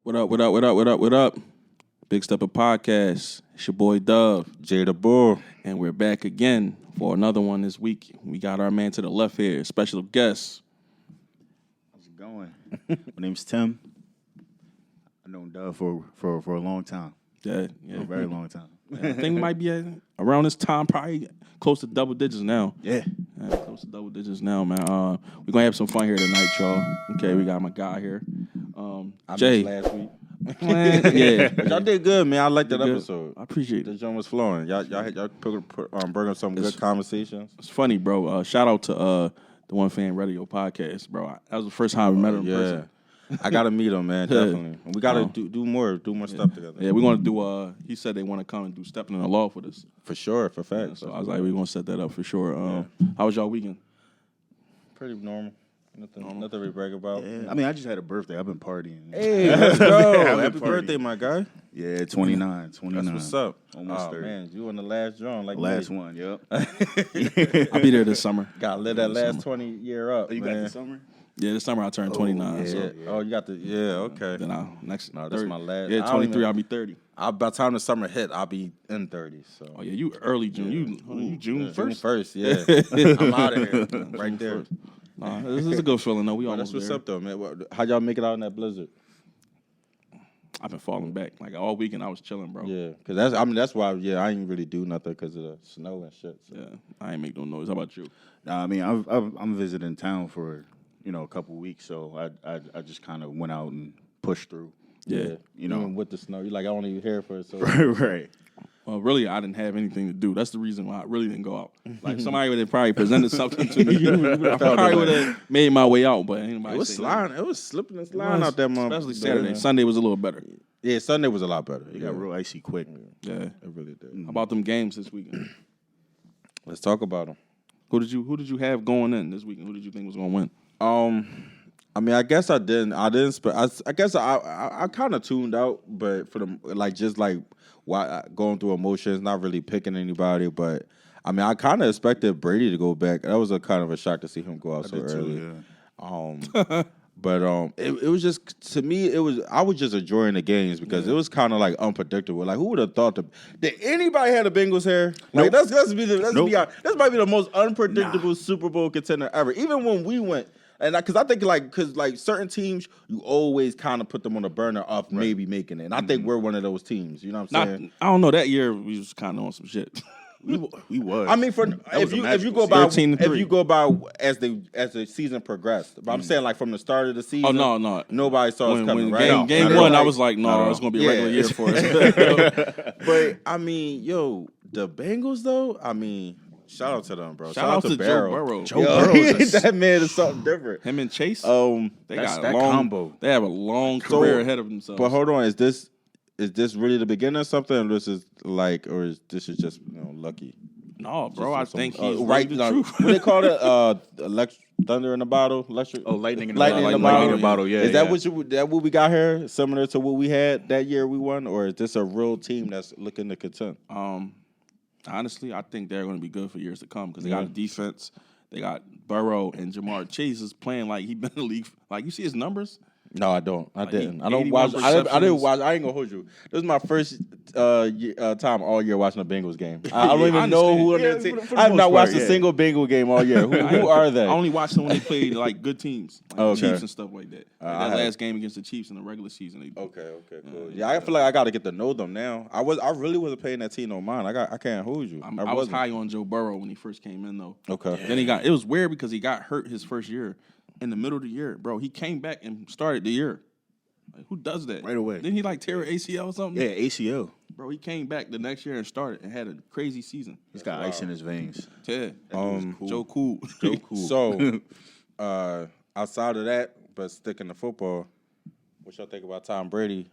What up? Big Stepper Podcast. It's your boy Dove. Jay the Bull. And we're back again for another one this week. We got our man to the left here, special guest. How's it going? My name's Tim. I've known Dove for a long time. Yeah. For a very long time. I think we might be around this time, probably close to double digits now. Yeah. Close to double digits now, man. We're going to have some fun here tonight, y'all. Okay, we got my guy here. I Jay. missed last week. Man, yeah. But y'all did good, man. I liked that episode. I appreciate The it. joint was flowing. Y'all bring up some good conversations. It's funny, bro. Shout out to the One Fan Radio podcast, bro. That was the first time we met him in person. I gotta meet him, man. Definitely. We gotta do more stuff together. Yeah, we're gonna do. He said they want to come and do Stepping in the Law with us. For sure, for facts. So I was like, we're gonna set that up for sure. How was y'all weekend? Pretty normal. Nothing to brag about. Yeah. I mean, I just had a birthday. I've been partying. Hey, let's go. Happy Happy party. birthday, my guy. Yeah, 29. That's what's up. Almost 30. Man, you in the last drawing, like Last me. one, yep. I'll be there this summer. Got lit that last 20 year up. You man. got the summer? Yeah, this summer I turn 29. Yeah. So Oh, you got the okay. then I'll next. No, this is my last. Yeah, 23. I'll be 30. By the time the summer hit, I'll be in 30. So. Oh yeah, you early June. You June June 1st. 1st, yeah. I'm out of here. Right there. Nah, this is a good feeling though. We That's almost what's there. up though, man. How y'all make it out in that blizzard? I've been falling back. Like all weekend I was chilling, bro. Yeah, because that's why I ain't really do nothing because of the snow and shit. So. Yeah, I ain't make no noise. How about you? Nah, I mean, I'm visiting town for, a couple weeks, so I just kind of went out and pushed through. Yeah. Even with the snow, you like I don't even here for it. So Right. Well, really, I didn't have anything to do. That's the reason why I really didn't go out. Like somebody would have probably presented something to me. I probably would have made my way out, but anybody it was say sliding. It was slipping and sliding out that month. Especially Saturday. Sunday was a little better. Yeah, Sunday was a lot better. It got real icy quick. Yeah. It really did. How about them games this weekend? Let's talk about them. Who did you have going in this weekend? Who did you think was going to win? I mean, I guess I didn't. I guess I kind of tuned out, but for the going through emotions, not really picking anybody. But I mean, I kind of expected Brady to go back. That was a kind of a shock to see him go out so early. Yeah. But it was just, to me, I was just enjoying the games because it was kind of like unpredictable. Like, who would have thought did anybody have the Bengals hair? Like, Nope. let's be honest. This might be the most unpredictable Super Bowl contender ever. Even when we went, and because I think because certain teams, you always kind of put them on the burner of maybe making it. And I think we're one of those teams. You know what I'm saying? I don't know. That year we was kind of on some shit. We was. I mean, if you go by 13-3. as the season progressed, but I'm saying like from the start of the season. Oh no, nobody saw us coming. When Right? game one, I was like, no, it's gonna be a regular year for us. But I mean, the Bengals though. I mean, shout out to them, bro. Shout out to Joe Burrow. Joe Burrow is that man is something different. Him and Chase. Um, They that's got that a long combo. They have a long career ahead of themselves. but hold on, is this really the beginning of something, or this is just lucky? No, bro, I think he's right. the truth. What they call it? Thunder in a bottle. Electric. Oh, lightning in the Lightning bottle. in the bottle. Lightning in the bottle. Yeah. Is that what we got here? Similar to what we had that year we won, or is this a real team that's looking to contend? Honestly, I think they're going to be good for years to come because they got a defense. They got Burrow and Jamar Chase is playing like he been in the league. Like you see his numbers. No, I don't. I didn't. I don't 81 watch. I didn't receptions. watch. I ain't gonna hold you. This is my first time all year watching a Bengals game. I don't even I know who on understand. their team. For the I have most not part, watched a yeah. single Bengal game all year. Who are they? I only watch them when they play like good teams, like Okay. the Chiefs and stuff like that. Like I that have- last game against the Chiefs in the regular season. They, Okay, cool. Yeah, I feel like I got to get to know them now. I really wasn't paying that team no mind. I can't hold you. I was wasn't. high on Joe Burrow when he first came in though. Okay. Then it was weird because he got hurt his first year. In the middle of the year, bro, he came back and started the year. Like, who does that? Right away. Didn't he like tear an ACL or something? Yeah, ACL. Bro, he came back the next year and started and had a crazy season. He's got ice in his veins. Yeah. Joe Cool. Joe Cool. So, outside of that, but sticking to football, what y'all think about Tom Brady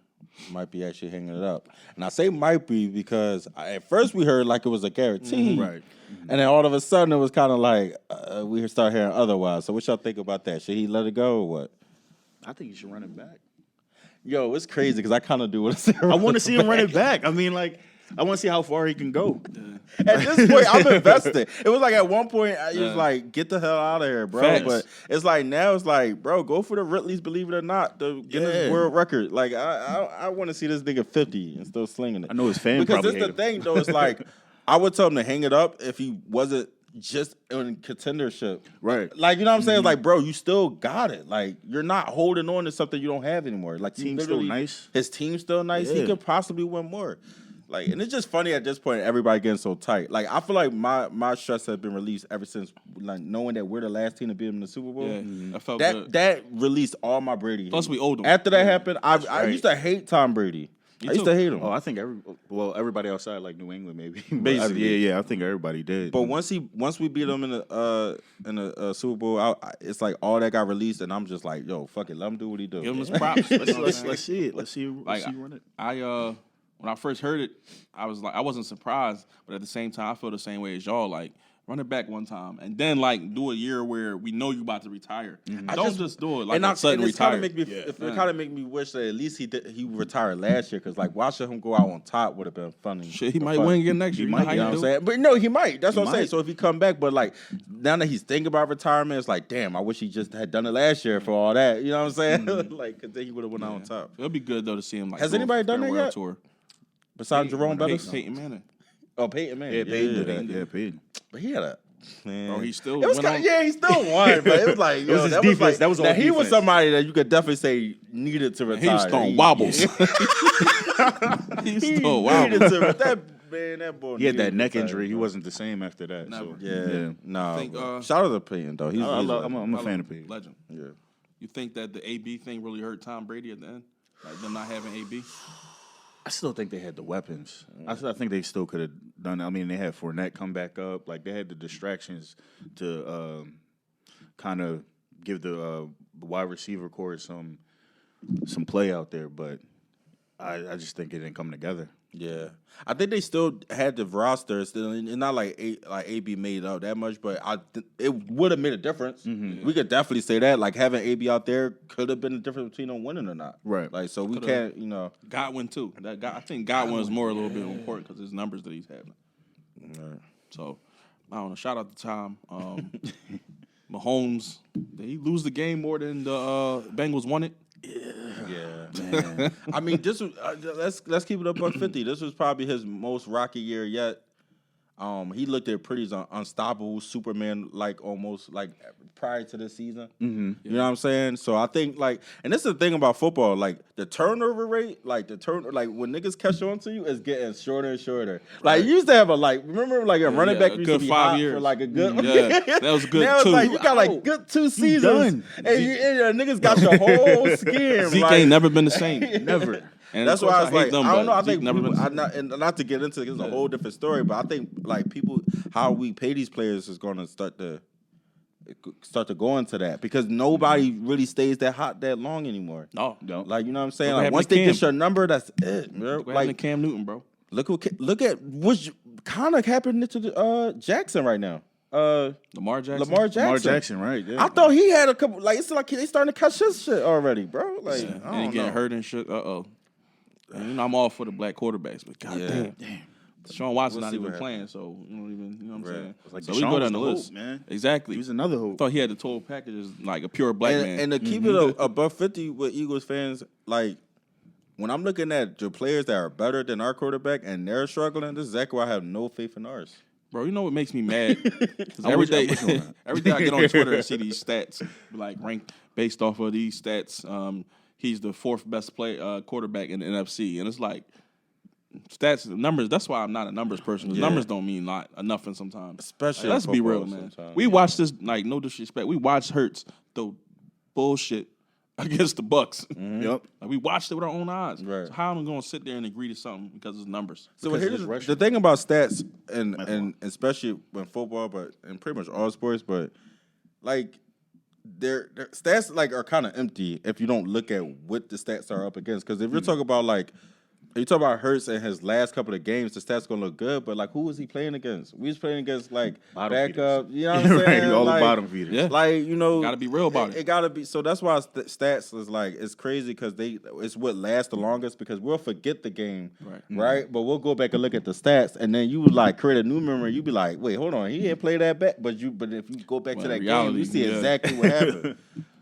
might be actually hanging it up? And I say might be because at first we heard like it was a guarantee. Right. And then all of a sudden it was kind of like we start hearing otherwise. So what y'all think about that? Should he let it go or what? I think he should run it back. Yo, it's crazy because I kind of do want to say I want to see him run it back. I mean, like, I want to see how far he can go. At this point, I'm invested. It was like at one point, I was like, get the hell out of here, bro. Facts. But it's like now, it's like, bro, go for the Ridley's, believe it or not, the Guinness World Record. Like, I want to see this nigga 50 and still slinging it. I know his fans because probably this the thing, though. It's like, I would tell him to hang it up if he wasn't just in contendership. Right. Like, you know what I'm saying? Like, bro, you still got it. Like, you're not holding on to something you don't have anymore. Like, Team's still nice. His team's still nice. Yeah. He could possibly win more. Like, and it's just funny at this point, everybody getting so tight. Like, I feel like my stress has been released ever since, like, knowing that we're the last team to beat him in the Super Bowl. Yeah, I felt good. That released all my Brady. Plus, we owed him. After that happened, I used to hate Tom Brady. I used to hate him. Oh, I think everybody outside like New England maybe. Basically. Yeah, I think everybody did. But once we beat him in the Super Bowl, it's like all that got released, and I'm just like, yo, fuck it, let him do what he do. Give him his props. let's see it. Let's see you run it. When I first heard it, I was like, I wasn't surprised, but at the same time, I feel the same way as y'all. Like, run it back one time, and then like do a year where we know you about to retire. Don't just do it like a sudden retire. It kind of make me wish that at least he retired last year, because like watching him go out on top would have been funny. Shit, he might win again next year. You know what I'm saying? But no, he might. That's what I'm saying. So if he come back, but like now that he's thinking about retirement, it's like, damn, I wish he just had done it last year for all that. You know what I'm saying? Like, because then he would have went out on top. It'll be good though to see him. Like, has anybody done that yet? Tour. Besides Jerome Bettis? Peyton Manning. Oh, Peyton Manning. Yeah, Peyton did that. Yeah, Peyton. But he had a. Man. Bro, he still he still won, but it was like, yo, that was like, that was all he was somebody that you could definitely say needed to retire. He was throwing wobbles. He was throwing wobbles. That boy. He had that neck injury. He wasn't the same after that. Never. So, No. Shout out to Peyton though. I'm a fan of Peyton. Legend. Yeah. You think that the AB thing really hurt Tom Brady at the end? Like them not having AB? I still think they had the weapons. I think they still could have done it. I mean, they had Fournette come back up. Like, they had the distractions to kind of give the wide receiver core some play out there. But I just think it didn't come together. Yeah, I think they still had the roster. Still, it's not like AB made up that much, but it would have made a difference. Mm-hmm. We could definitely say that. Like, having AB out there could have been the difference between them winning or not. Right. Like, so we can't, Godwin too. I think Godwin is more a little bit important because his numbers that he's having. Right. So I don't know. Shout out to Tom. Mahomes. Did he lose the game more than the Bengals won it? Yeah, man. I mean, this was let's keep it up $150. This was probably his most rocky year yet. He looked at pretty unstoppable Superman, like almost like prior to this season. Mm-hmm. You know what I'm saying? So I think and this is the thing about football, like the turnover rate, like when niggas catch on to you, is getting shorter and shorter. Like, you used to have remember a running back used to be 5 hot years. for like a good. That was good. Now it's 2. like you got good 2 seasons, and your niggas got your whole skin. Zeke ain't never been the same. Never. And that's why I was like, I don't know. I think not to get into it, it's a whole different story. But I think people, how we pay these players is going to start to go into that, because nobody really stays that hot that long anymore. No. Like, you know what I'm saying? Like, once they get your number, that's it, bro. Like Cam Newton, bro. Look at what's kind of happening to Jackson right now. Lamar Jackson. Lamar Jackson, right? Yeah. I thought he had a couple. Like, it's like they starting to catch his shit already, bro. Like, and I he don't getting know. hurt and shit. And, I'm all for the black quarterbacks, but goddamn. Deshaun Watson not even playing, so you know what I'm saying? Like, so we go down the list. Hope, man. Exactly. He was another I hope. thought he had the total package as like a pure black man. And to keep it above 50 with Eagles fans, like, when I'm looking at the players that are better than our quarterback and they're struggling, this is exactly why I have no faith in ours. Bro, you know what makes me mad? Every day I get on Twitter and see these stats, like ranked based off of these stats. He's the 4th best quarterback in the NFC, and it's like stats, numbers. That's why I'm not a numbers person. Because numbers don't mean nothing sometimes. Especially, let's be real, man. We watched this, like, no disrespect. We watched Hurts throw bullshit against the Bucks. Mm-hmm. Yep. Like, we watched it with our own eyes. Right. So how am I going to sit there and agree to something because it's numbers? So here's the thing about stats, and especially when football, but in pretty much all sports, but like their stats like are kind of empty if you don't look at what the stats are up against. Because if you're talking about like You talk about Hurts and his last couple of games, the stats gonna look good, but like, who was he playing against? We was playing against like Bottom backup. feeders. You know what I'm saying? Right, all like, the bottom feeders. Yeah. Like, you know, Gotta be real about it. It gotta be. So that's why stats is like it's crazy because it's what lasts the longest because we'll forget the game, right? But we'll go back and look at the stats, and then you would like create a new memory. You be like, wait, hold on, he didn't play that back, but if you go back to that game, you see exactly what happened.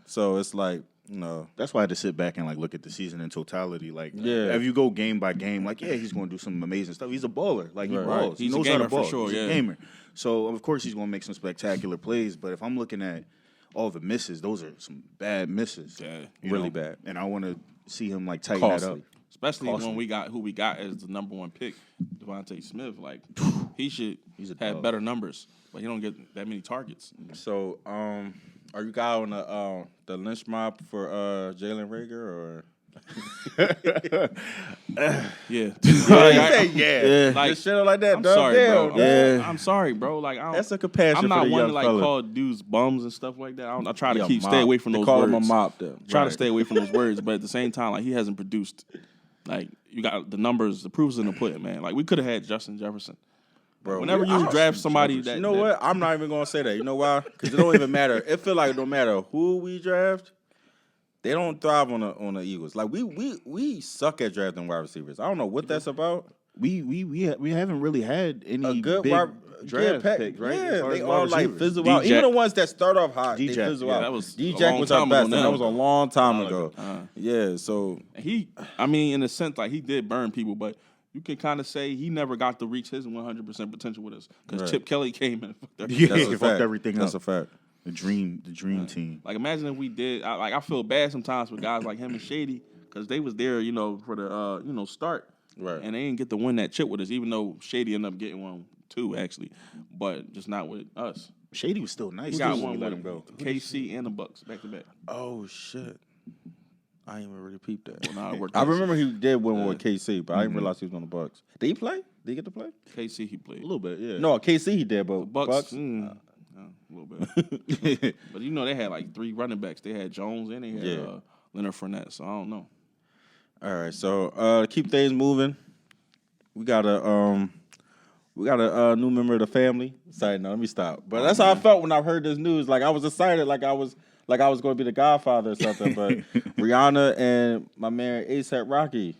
So it's like. No, that's why I had to sit back and like look at the season in totality. Like, yeah, if you go game by game, like, yeah, he's going to do some amazing stuff. He's a baller. Like, he balls. He's he knows a gamer how to ball. for sure. He's a gamer. So of course he's going to make some spectacular plays. But if I'm looking at all the misses, those are some bad misses. Yeah, really bad. And I want to see him like tighten that up. Especially when we got who we got as the number 1 pick, Devontae Smith. Like he should have better numbers, but he don't get that many targets. So, are you guys on the lynch mob for Jalen Reagor or? Yeah. Like shit like that. I'm sorry, bro. Yeah. I'm sorry, bro. Like that's a compassion. I'm not for the one young to like fella. call dudes bums and stuff like that. I try to He a stay away from those call words. him a mop. Then. Try to stay away from those words, but at the same time, like he hasn't produced. Like you got the numbers, the proof's in the pudding, man. Like we could have had Justin Jefferson. Bro, whenever you draft somebody that you know what, I'm not even gonna say that. You know why? Because it don't even matter. It feel like no matter who we draft, they don't thrive on the Eagles. Like we suck at drafting wide receivers. I don't know what that's about. We haven't really had any A good big draft pick, pick, right? Yeah, they all like fizzle out. D-Jack. Even the ones that start off hot, they D-Jack, fizzle yeah, out. that was D-Jack was our best, and that was a long time ago. Yeah, so I mean, in a sense, like he did burn people, but you can kind of say he never got to reach his 100% potential with us because Chip Kelly came and fucked everything. Yeah, he fucked everything up. That's a fact. The dream team. Like imagine if we did. I feel bad sometimes with guys like him and Shady because they was there, for the start, right? And they didn't get to win that chip with us, even though Shady ended up getting one too, actually, but just not with us. Shady was still nice. He got when one we let with him go. KC and the Bucks back to back. Oh shit. I ain't even really peeped that. Well, nah, I remember he did win with KC, but I didn't realize he was on the Bucks. Did he play? Did he get to play? KC he played A little bit, yeah. No, KC he did, but Bucks. A little bit. But they had like 3 running backs. They had Jones and they had Leonard Fournette. So I don't know. All right, so keep things moving. We got a new member of the family. Sorry, no, let me stop. But that's how I felt when I heard this news. Like I was excited, like I was going to be the Godfather or something. But Rihanna and my man A$AP Rocky,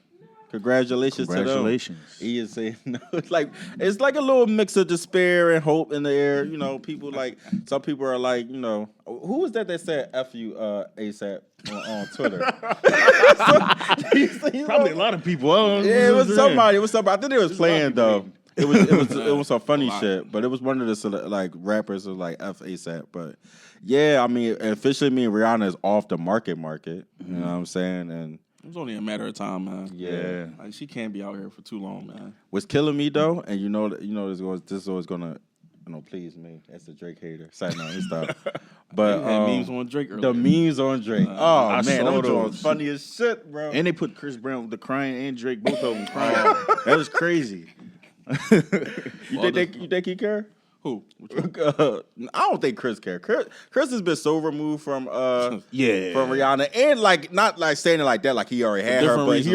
congratulations to them. He is saying no. It's like a little mix of despair and hope in the air. People like some people are like, who was that said F you A$AP on Twitter? Probably a lot of people. Yeah, it was somebody. I think they was playing though. It was some funny shit, but it was one of the like rappers who like F A$AP. But yeah, I mean, officially, me and Rihanna is off the market. You know what I'm saying? And it was only a matter of time, man. Yeah, like she can't be out here for too long, man. What's killing me though, and this is always gonna please me. That's a Drake hater. Sorry, no, he stop. But memes on Drake earlier. The memes on Drake. I man, saw those those. funny as shit, bro. And they put Chris Brown, the crying, and Drake, both of them crying. That was crazy. You think he care? Who? I don't think Chris care. Chris has been so removed from from Yeah. Rihanna, and like not like saying it like that, like he already had her, different but reasons,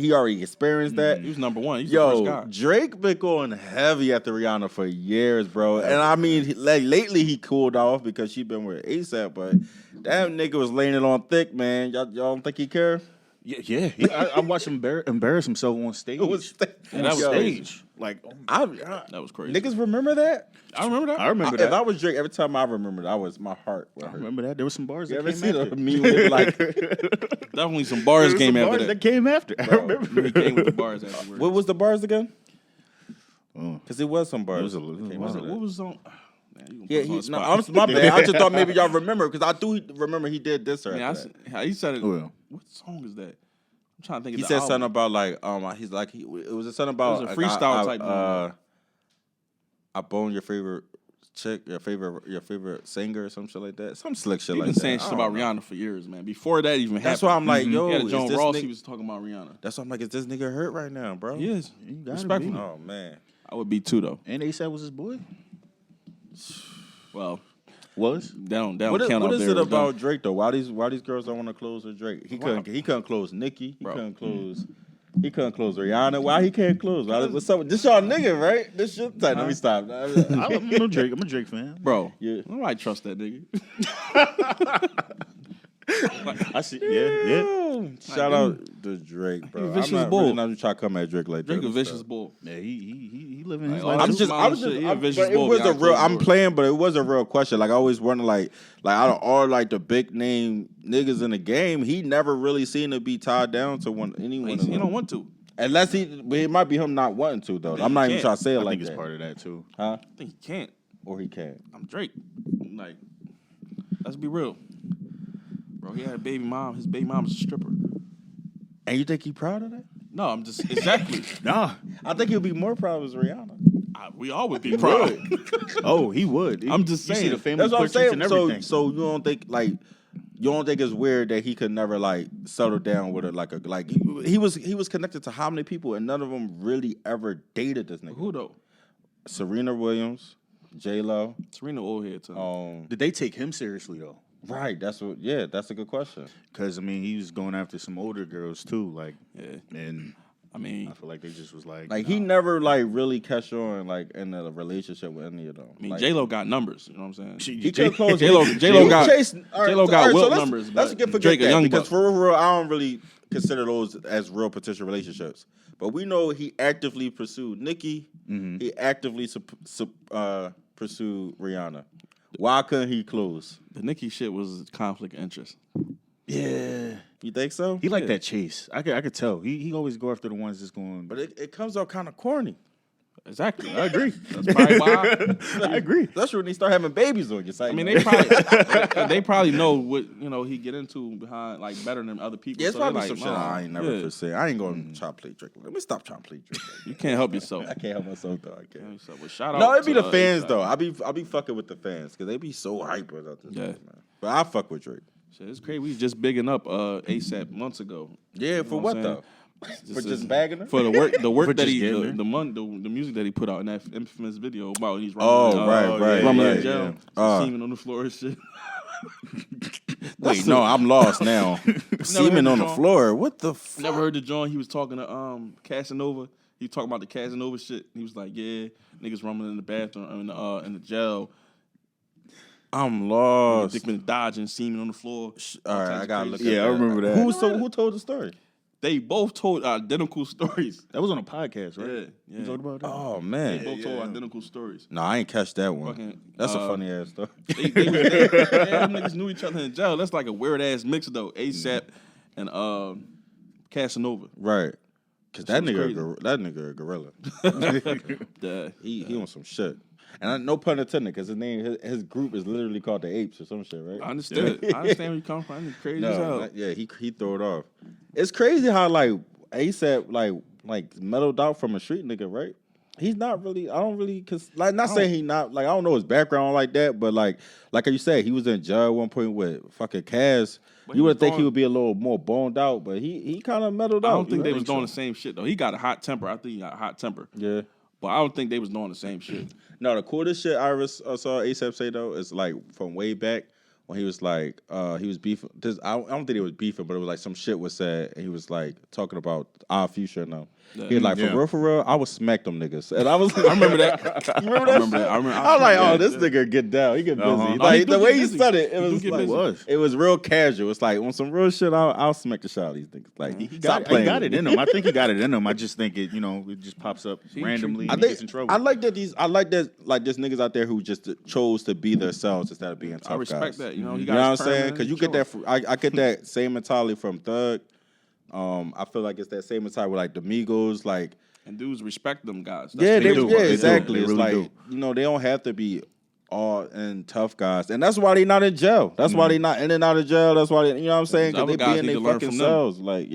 he already experienced that. He was number one. He's the first guy. Drake been going heavy after Rihanna for years, bro. And I mean, lately he cooled off because she been with A$AP, but that nigga was laying it on thick, man. Y'all don't think he care? Yeah. I watched him embarrass himself on stage. That was stage. Like, that was crazy. Niggas remember that? I remember that. I remember that. If I was Drake, every time I remember that, my heart would hurt. I remember that. There were some bars You that ever came see after. the meme with like Definitely some bars came after that. That came after. I remember. He came with the bars afterwards. what was the bars again? Oh. Because it was some bars. It was a little- Came what after was that. What was on? Man, Yeah, my bad. I just thought maybe y'all remember because I do remember he did this. He said it. Well. What song is that? I'm trying to think. He of said the something album. about like it was something about It was a freestyle type moment. I bone your favorite chick, your favorite singer or some shit like that. Some slick shit He's like been that. saying shit about Rihanna for years, man. Before that even happened. That's why I'm like, yo, He had is Joan this Ross. nigga- He was talking about Rihanna. That's why I'm like, is this nigga hurt right now, bro? He is. You gotta Respectfully. be. Oh man. I would be too though. And A$AP was his boy. Well, Was? they don't What count is up it there. about Drake though? Why these girls don't want to close with Drake? He couldn't close Nicki. He Bro. couldn't close He couldn't close Rihanna. Why he can't close? What's up? This y'all nigga, right? This shit. Let me stop. I'm no Drake. I'm a Drake fan, Bro. Yeah. I might trust that nigga. I see. Yeah. Shout out to Drake, bro. He vicious I'm not bull. really not trying to come at Drake like Drake that. a vicious bull. Yeah, he living his Like, life. I was just, But it was a real. I'm playing, but it was a real question. Like I always wonder, like out of all like the big name niggas in the game, he never really seemed to be tied down to anyone. He don't want to. Unless it might be him not wanting to though. I'm not even trying to say it I like think it's that. part of that too. Huh? I think he can't. Or he can't. I'm Drake. Like, let's be real. Bro, he had a baby mom. His baby mom is a stripper. And you think he proud of that? No, I'm just exactly. Nah. I think he'll be more proud of Rihanna. We all would be proud. Oh, he would. I'm just You saying. see the family That's what I'm portraits saying. and everything. So you don't think it's weird that he could never like settle down with he was connected to how many people and none of them really ever dated this nigga. Who though? Serena Williams, J-Lo. Serena old head too. Did they take him seriously though? Right. That's a good question. Because I mean, he was going after some older girls too. Like, Yeah. and I mean, I feel like they just was like, Like he never like really catch on like in a relationship with any of them. I mean, like, J-Lo got numbers. You know what I'm saying? he could close. J-Lo got J-Lo got Wilt numbers. Let's but forget Drake a that young because buck. for real, I don't really consider those as real potential relationships. But we know he actively pursued Nicki. Mm-hmm. He actively pursued Rihanna. Why couldn't he close? The Nicki shit was conflict of interest. yeah. You think so? He liked that chase. I could tell. He always go after the ones that's going. But it comes out kind of corny. Exactly. I agree. That's probably why. I agree. Especially when they start having babies on your side. I mean, they probably know what he get into behind like better than other people. Yeah, it's so probably like, some shit nah, I ain't never yeah. foreseen. I ain't going to try to play Drake. Let me stop trying to play Drake. You can't help yourself. I can't help myself though. I can't. So, well, shout out. No, it be to, the fans A$AP. though. I be fucking with the fans because they be so hyper about this. Yeah. Man. But I fuck with Drake. Shit, it's crazy. We was just bigging up ASAP months ago. Yeah, for know what what I'm though? For just bagging her? For the work For that just he getting the music that he put out in that infamous video about he's right, rumbling yeah, in jail, semen on the floor and shit. Wait, no, I'm lost now. Semen on the floor. What the fuck? Never heard the joint. He was talking to Casanova. He was talking about the Casanova shit. He was like, yeah, niggas rumbling in the bathroom in the jail. I'm lost. Dick been dodging semen on the floor. All right, I gotta look at Yeah, that. I remember that. Who told the story? They both told identical stories. That was on a podcast, right? Yeah. You talked about that? Oh They man. both told identical stories. No, I ain't catch that one. Fucking, That's a funny ass story. They them niggas knew each other in jail. That's like a weird ass mix though. ASAP and Casanova. Right. Cause that shit was nigga a gorilla. He on some shit. And no pun intended, because his group is literally called the Apes or some shit, right? I understand. I understand where you come from. It's crazy as hell. He threw it off. It's crazy how like ASAP like mellowed out from a street nigga, right? He's not really. I don't really not saying he not like I don't know his background like that, but like you said, he was in jail at one point with fucking Cass. You would think he would be a little more boned out, but he kind of mellowed out. I don't think they was doing the same shit though. He got a hot temper. I think he got a hot temper. Yeah. But I don't think they was doing the same shit. No, the coolest shit I ever saw ASAP say though is like from way back when he was like he was beefing. I don't think it was beefing, but it was like some shit was said, and he was like talking about our future now. Yeah. He was like, for real, I would smack them niggas. And I was like, I remember that. You remember that? I remember. I was like, this nigga get down. He get busy. Uh-huh. Like No, the way he busy. said it, He do get busy. it was real casual. It's like on some real shit, I'll smack the shit out of these niggas. Like He stop got playing. it in him. I think he got it in him. I just think it just pops up randomly and he gets in trouble. I like that there's niggas out there who just chose to be themselves instead of being tough I respect guys. that. You know, he You got know what I'm his saying? permanent Because you get that. choice. I get that same mentality from Thug. I feel like it's that same mentality with like the Migos. Like And dudes respect them guys. they what do. do. Exactly. They It's really like they don't have to be all and tough guys, and that's why they not in jail. That's why they not in and out of jail. That's why you know what I'm saying? Because Other they guys be in need their to learn fucking from them. cells. Like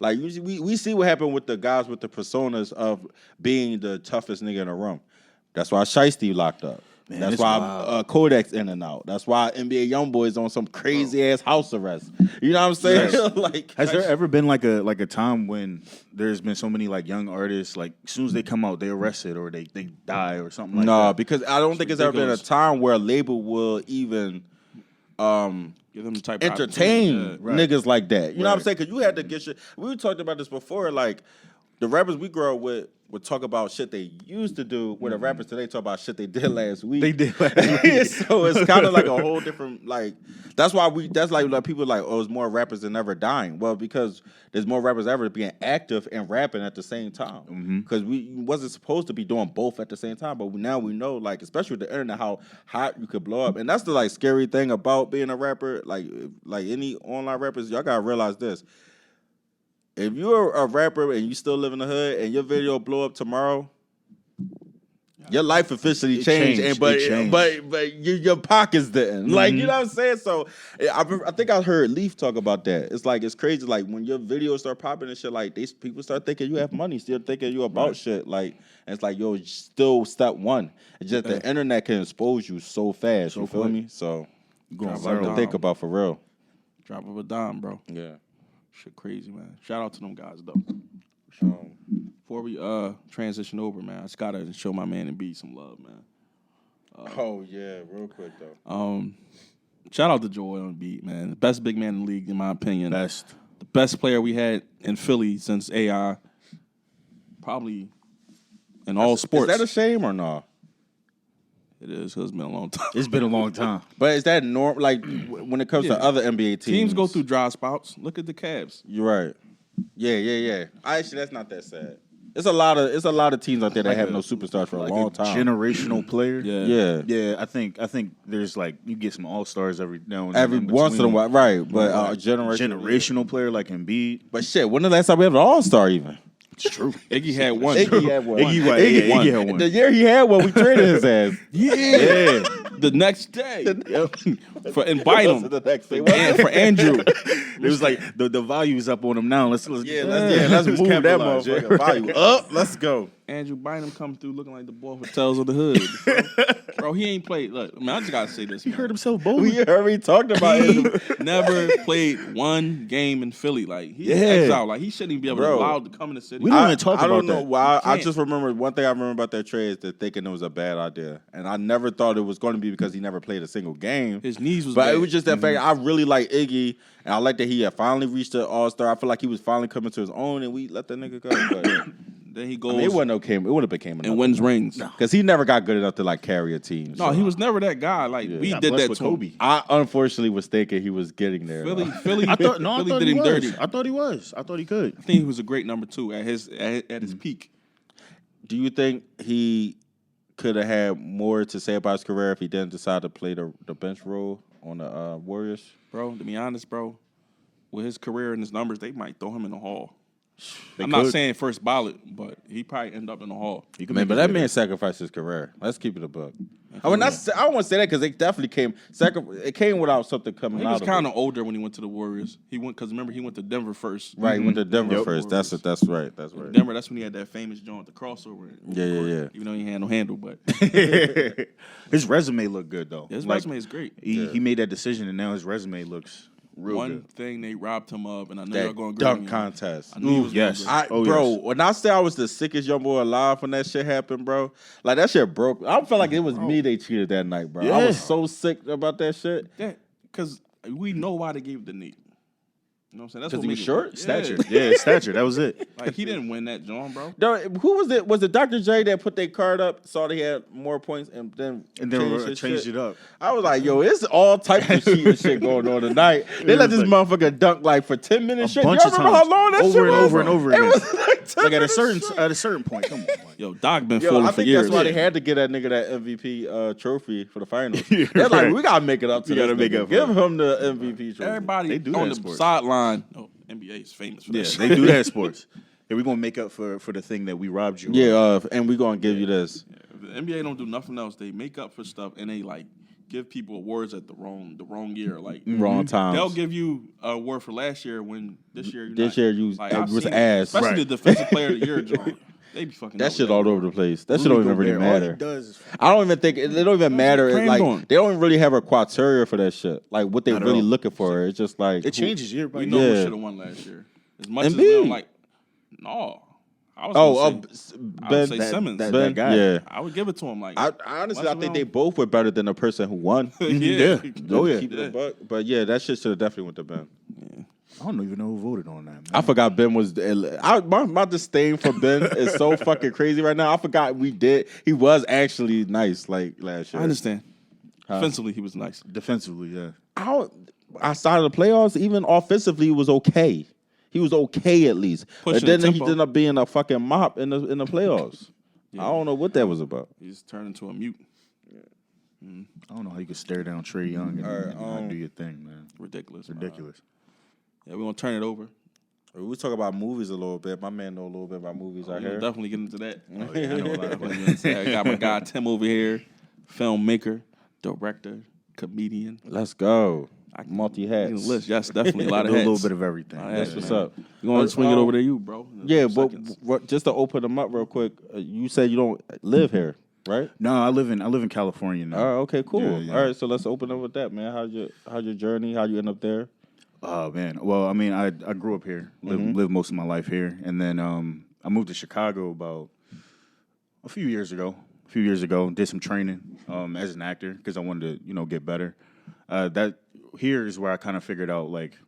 like usually we see what happened with the guys with the personas of being the toughest nigga in the room. That's why Shiesty locked up. Man, That's it's why wild. Kodak's in and out. That's why NBA YoungBoy's on some crazy ass house arrest. You know what I'm saying? Like, Has there ever been like a time when there's been so many like young artists, like as soon as they come out, they arrested or they die or something like that? no, because I don't think it's ever been a ridiculous. time where a label will even Give them the type of entertain niggas like that. You know what I'm Right. saying? Because you had to get shit. We talked about this before. Like the rappers we grew up with would talk about shit they used to do. Where the rappers today talk about shit they did last week. They did last week. So it's kind of like a whole different like. That's why that's like people are like, oh, there's more rappers than ever dying. Well, because there's more rappers ever being active and rapping at the same time. Because we wasn't supposed to be doing both at the same time, but now we know, like, especially with the internet, how hot you could blow up. And that's the like scary thing about being a rapper. Like any online rappers, y'all gotta realize this. If you're a rapper and you still live in the hood and your video blow up tomorrow, your life officially changed. But your pockets didn't. Like, you know what I'm saying? So I think I heard Leaf talk about that. It's like, it's crazy. Like when your videos start popping and shit, like people start thinking you have money, still thinking you about shit. Like, and it's like, yo, still step one. It's just the internet can expose you so fast. You feel me? So Going something to think about for real. Drop of a dime, bro. Yeah. Shit crazy, man. Shout out to them guys though. Before we transition over, man, I just gotta show my man and B some love, man. Oh yeah, real quick though. Shout out to Joel on beat, man. The best big man in the league, in my opinion. Best. The best player we had in Philly since AI. Probably in all sports. Is that a shame or no? It is, 'cause it's been a long time. It's been a long time. But is that norm? Like when it comes to other NBA teams, Teams go through dry spouts. Look at the Cavs. You're right. Yeah. Actually, that's not that sad. It's a lot of teams out there that have no superstars for a long time. Generational player. Yeah. I think there's like you get some all stars every now and Every then once in a while, right? But generational player like Embiid. But shit, when the last time we had an all star even? It's true. Iggy had one. Iggy had one. Iggy had one. The year he had one, we traded his ass. Yeah. The next day. For and Bynum. The next day. And for Andrew. It was like the value is up on him now. Let's move that capitalize, motherfucker. Value up. Let's go. Andrew Bynum come through looking like the boy for Tales of the Hood. Bro, he ain't played. Look, I mean, I just gotta say this. He man. hurt himself bowling. We already talked about it. Never played one game in Philly. Like he's exiled. Like he shouldn't even be able to allowed to come in the city. We don't even talk I about don't know that. why. I can't. just remember one thing I remember about that trade is that thinking it was a bad idea, and I never thought it was going to be because he never played a single game. His knees was But bad. it was just that fact. I really like Iggy, and I like that he had finally reached the All Star. I feel like he was finally coming to his own, and we let that nigga go. But Then he goes it wouldn't have came. It would have became and wins rings. because he never got good enough to like carry a team. No, so. he was never that guy. Like we Got did blessed that with to him. Kobe. I unfortunately was thinking he was getting there. Philly, though. Philly, I thought Philly he did him was. dirty. I thought he was. I thought he could. I think he was a great number 2 at his peak. Do you think he could have had more to say about his career if he didn't decide to play the bench role on the Warriors? Bro, to be honest, bro, with his career and his numbers, they might throw him in the hall. They I'm not could. saying first ballot, but he probably end up in the hall. He could Man, make but it that better. man sacrificed his career. Let's keep it a buck. I don't want to say that because it definitely came. It came without something coming He out. was of kind it. of older when he went to the Warriors. He went because remember he went to Denver first. Right. He went to Denver Yep. first. That's right. That's right. Denver, that's when he had that famous joint, the crossover. Yeah. Even though he had no handle, but His resume looked good though. his Like, resume is great. He made that decision, and now his resume looks real One good. thing they robbed him of, and I know y'all That going to agree with dunk me. contest. I knew he was yes. gonna agree. Bro, yes. when I say I was the sickest young boy alive when that shit happened, bro, like that shit broke. I felt like it was me they cheated that night, bro. I Yeah. was so sick about that shit. Yeah, because we know why they gave the knee. You know what I'm saying? That's 'Cause what he made was it- short? Stature. Yeah. Yeah, stature. That was it. Like he didn't win that joint, bro. Who was it? Was it Dr. J that put their card up, saw they had more points, and then Changed it up. I was like, yo, it's all types of cheating shit going on tonight. They let this motherfucker dunk like for 10 minutes. Shit. Y'all bunch of remember how times. long that Over shit and was? over and over It again. was like 10 Like minutes straight. at a certain point. Come on. Like, Yo, Doc been Yo, fooling I for think years. that's why they had to get that nigga that MVP trophy for the finals. Yeah, They're like, right. we gotta make it up to We this gotta make nigga. up for Give it. him the MVP trophy. Everybody They do on that in the sports. sideline. Oh, NBA is famous for that. yeah, shit. they do that in sports. Yeah, we're gonna make up for the thing that we robbed you of. Yeah, and we gonna give you this. The NBA don't do nothing else. They make up for stuff and they like give people awards at the wrong year. Like Wrong times. they'll give you an award for last year when this year This year you I've was seen it, ass. especially Right. the defensive player of the year joint. They be fucking That up shit with all over the place. That shit Rudy don't even really Gobert, all he matter. does is I don't even think it don't even matter. crammed Like on. they don't even really have a criteria for that shit. Like what they Not at really all. looking for. It's just like it changes year by We year. know who Yeah. should have won last year. As much as Embiid. we don't like, no. I was gonna say, I would say Ben. Simmons. that guy. Yeah. I would give it to him. Like I honestly, I think around. they both were better than the person who won. Yeah. Oh, yeah. Keep it a buck. But yeah, that shit should have definitely went to Ben. I don't even know who voted on that, man. I forgot Ben was. My disdain for Ben is so fucking crazy right now. I forgot he was actually nice like last year. I understand. Defensively, he was nice. Defensively, yeah. Outside of the playoffs, even offensively, he was okay. He was okay at least. Pushing But then the he tempo. ended up being a fucking mop in the playoffs. I don't know what that was about. He just turned into a mute. I don't know how you could stare down Trae Young and not do your thing, man. Ridiculous. Ridiculous. Yeah, we're gonna turn it over. We talk about movies a little bit. My man know a little bit about movies out We'll here. definitely get into that. I know a lot of I got my guy Tim over here, filmmaker, director, comedian. Let's go. Multi hats. List. Yes, definitely a lot of Do a hats. little bit of everything. That's what's up. You gonna swing it over to you, bro? Yeah, but just to open them up real quick, you said you don't live here, right? No, I live in California now. Okay, cool. Yeah, yeah. All right, so let's open up with that, man. How's your journey? How you end up there? Oh man. Well, I mean, I grew up here, lived most of my life here, and then I moved to Chicago about a few years ago. Did some training as an actor because I wanted to, get better. That here is where I kind of figured out like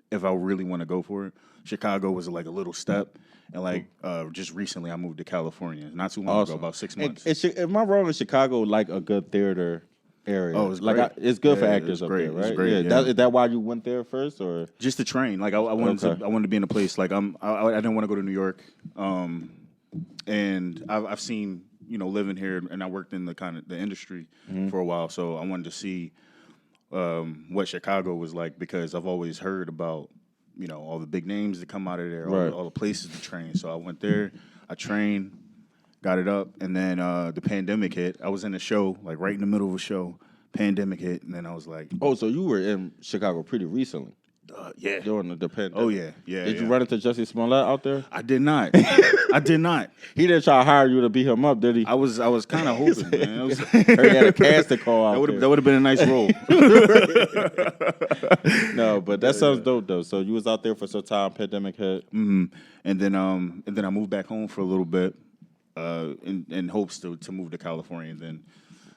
if I really want to go for it. Chicago was like a little step, and like just recently I moved to California, not too long ago, about 6 months. Am I wrong? Is Chicago like a good theater area? Oh, it's like great. it's good for Yeah, actors it's up great. there, right? It's great, Yeah. yeah. Is that why you went there first, or Just to train, like I wanted to be in a place like I didn't want to go to New York, and I've seen living here, and I worked in the industry for a while, so I wanted to see what Chicago was like because I've always heard about all the big names that come out of there, Right. all the places to train. So I went there, I trained, got it up, and then the pandemic hit. I was in a show, like right in the middle of a show. Pandemic hit, and then I was like, so you were in Chicago pretty recently yeah. during the pandemic. Oh yeah, yeah. Did yeah. you run into Jesse Smollett out there? I did not. I did not. He didn't try to hire you to beat him up, did he? I was kind of hoping, man. Or he had a casting call out That would have been a nice role. No, but that sounds dope though. So you was out there for some time, pandemic hit. Mm-hmm. And then I moved back home for a little bit, in hopes to move to California. And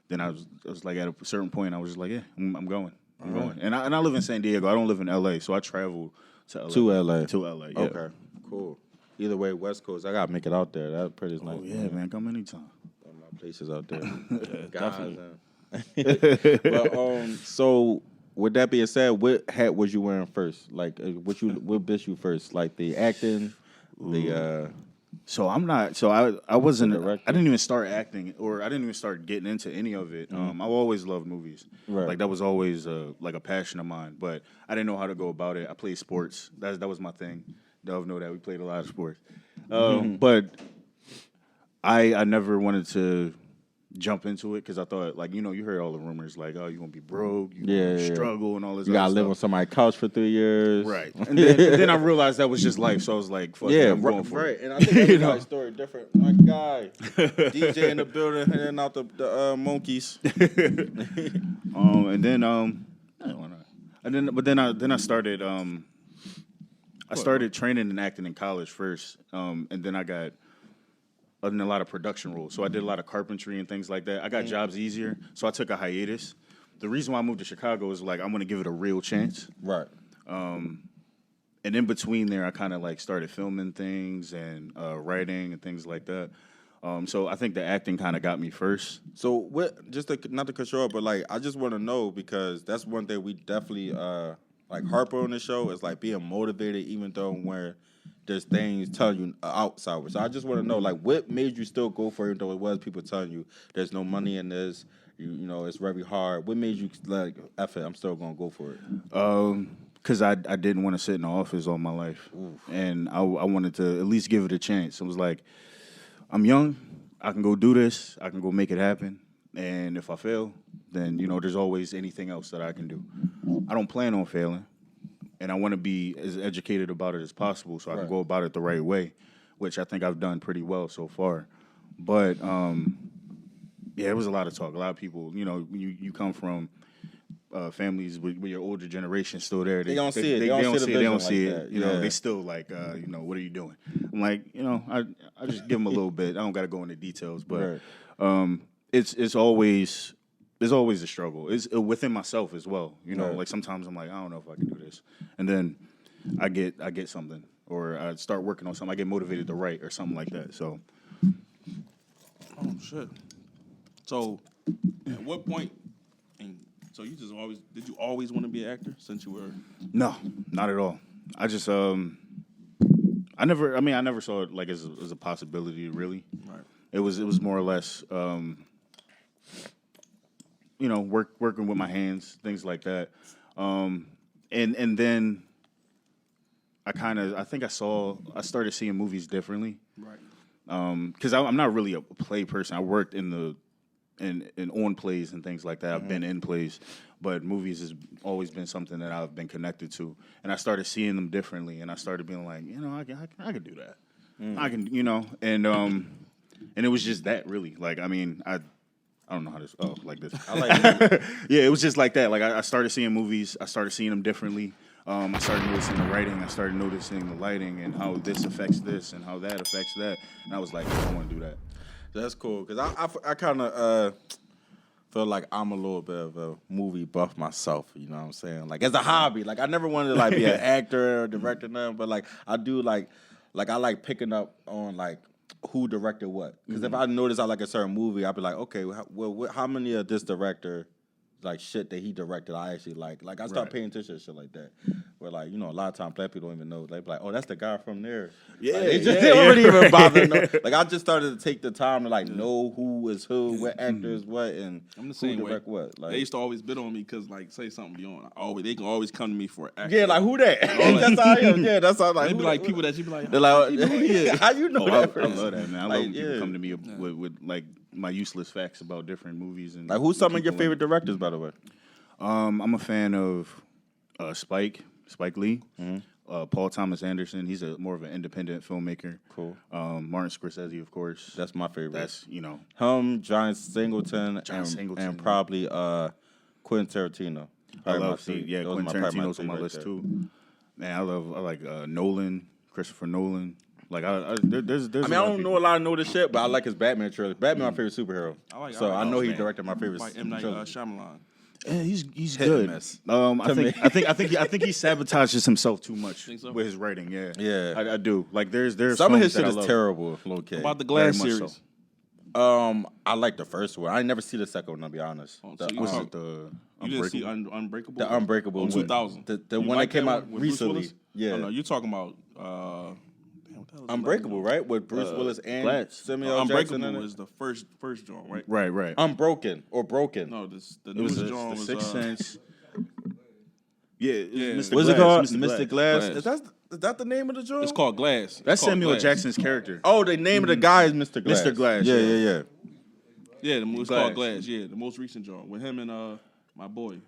then I was like at a certain point I was just like, yeah, I'm going. I'm going. And I live in San Diego. I don't live in LA, so I travel to LA. To LA. Yeah. Okay, cool. Either way, West Coast, I gotta make it out there. That pretty nice. Oh yeah, man, come anytime. My places out there. Definitely. But so with that being said, what hat was you wearing first? Like what bitch you first? Like the acting, the So I'm not. So I wasn't. director? I didn't even start acting, or I didn't even start getting into any of it. I've always loved movies. Right. Like that was always like a passion of mine. But I didn't know how to go about it. I played sports. That was my thing. Dove know that we played a lot of sports. But I never wanted to jump into it because I thought, like, you heard all the rumors, like, oh, you're gonna be broke, you're gonna struggle, and all this. you gotta other live stuff. on somebody's couch for 3 years, Right. And then I realized that was just life. So I was like, fuck it, I'm going for it. And I think everybody's story different. My guy, DJ in the building, handing out the monkeys. And then I started I started training and acting in college first, and then I got in a lot of production roles. So I did a lot of carpentry and things like that. I got jobs easier, so I took a hiatus. The reason why I moved to Chicago is like I'm gonna give it a real chance. Right. And in between there, I kind of like started filming things and writing and things like that. So I think the acting kind of got me first. So what? Just not to cut you off, but like I just want to know because that's one thing we definitely like harper on the show is like being motivated, even though where there's things telling you outside. So I just want to know like what made you still go for it, even though it was people telling you there's no money in this, you know it's very hard. What made you like F it? I'm still gonna go for it. Because I didn't want to sit in the office all my life. Oof. And I wanted to at least give it a chance. It was like, I'm young, I can go do this, I can go make it happen. And if I fail, then, there's always anything else that I can do. I don't plan on failing. And I want to be as educated about it as possible so I can go about it the right way, which I think I've done pretty well so far. But, yeah, it was a lot of talk. A lot of people, you come from families with your older generation still there. They don't see it. They don't see it. They don't see like it. that. You know, Yeah. they still like, what are you doing? I'm like, I just give them a little bit. I don't got to go into details, but it's always a struggle. It's within myself as well. You know, like sometimes I'm like, I don't know if I can do this, and then I get something, or I start working on something. I get motivated to write or something like that. So, Oh shit. So, at what point? So you just did you always want to be an actor since you were? no, not at all. I just I never saw it like as a possibility really. Right. It was more or less working with my hands, things like that. And then I think I started seeing movies differently. Right. Because I'm not really a play person. I worked in on plays and things like that. I've been in plays, but movies has always been something that I've been connected to. And I started seeing them differently, and I started being like, I could do that. I can, and it was just that really. Like, I mean, I don't know how this. Oh, like this. I like yeah, it was just like that. Like I started seeing movies. I started seeing them differently. I started noticing the writing. I started noticing the lighting and how this affects this and how that affects that. And I was like, I want to do that. That's cool because I kind of feel like I'm a little bit of a movie buff myself. You know what I'm saying? Like as a hobby. Like I never wanted to like be an actor or director, nothing. But like I do like I like picking up on like who directed what. Because if I notice I like a certain movie, I'll be like, okay, well, how many of this director like shit that he directed I actually like. Like I start paying attention to shit like that. Where like, a lot of times black people don't even know. They be like, oh, that's the guy from there. Yeah, like, they don't even bother. Like I just started to take the time to like know who is who, what actor is what, and I'm the same who way. direct what. Like they used to always bid on me because like say something be on. They can always come to me for acting. yeah, like who that? That's how I am. Yeah, that's how like. They be like people that you be like, they're like, yeah. how you know I that? love that, man. I love when people yeah. come to me with like my useless facts about different movies and Like who's some of your people favorite directors, by the way? I'm a fan of Spike Lee, Paul Thomas Anderson. He's more of an independent filmmaker. Cool. Martin Scorsese, of course. That's my favorite. That's him, John Singleton, and probably Quentin Tarantino. I love Quentin Tarantino's on my list too. Man, I like Nolan, Christopher Nolan. Like there's. I mean, I don't know a lot of this shit, but I like his Batman trailer. Batman, my favorite superhero. I know he directed my favorite. Like M. Night Shyamalan. Yeah, he's good. I think he sabotages himself too much with his writing. Yeah, I do. Like there's some of his shit is terrible. Okay. About the Glass series. So. I like the first one. I never see the second one. I'll be honest. So you didn't see Unbreakable? The Unbreakable in 2000. The one that came out recently. Yeah. Oh, no, you're talking about. Unbreakable, right? With Bruce Willis and Samuel Jackson. Unbreakable is the first joint, right? Right. Unbroken or Broken. No, the newest joint was Sixth Sense. Yeah. Mr. What's it called? Mr. Glass. Is that the name of the joint? It's called Glass. That's Samuel Jackson's character. Oh, the name of the guy is Mr. Glass. Mr. Glass. Yeah. Yeah, it's called Glass. Yeah, the most recent joint with him and my boy.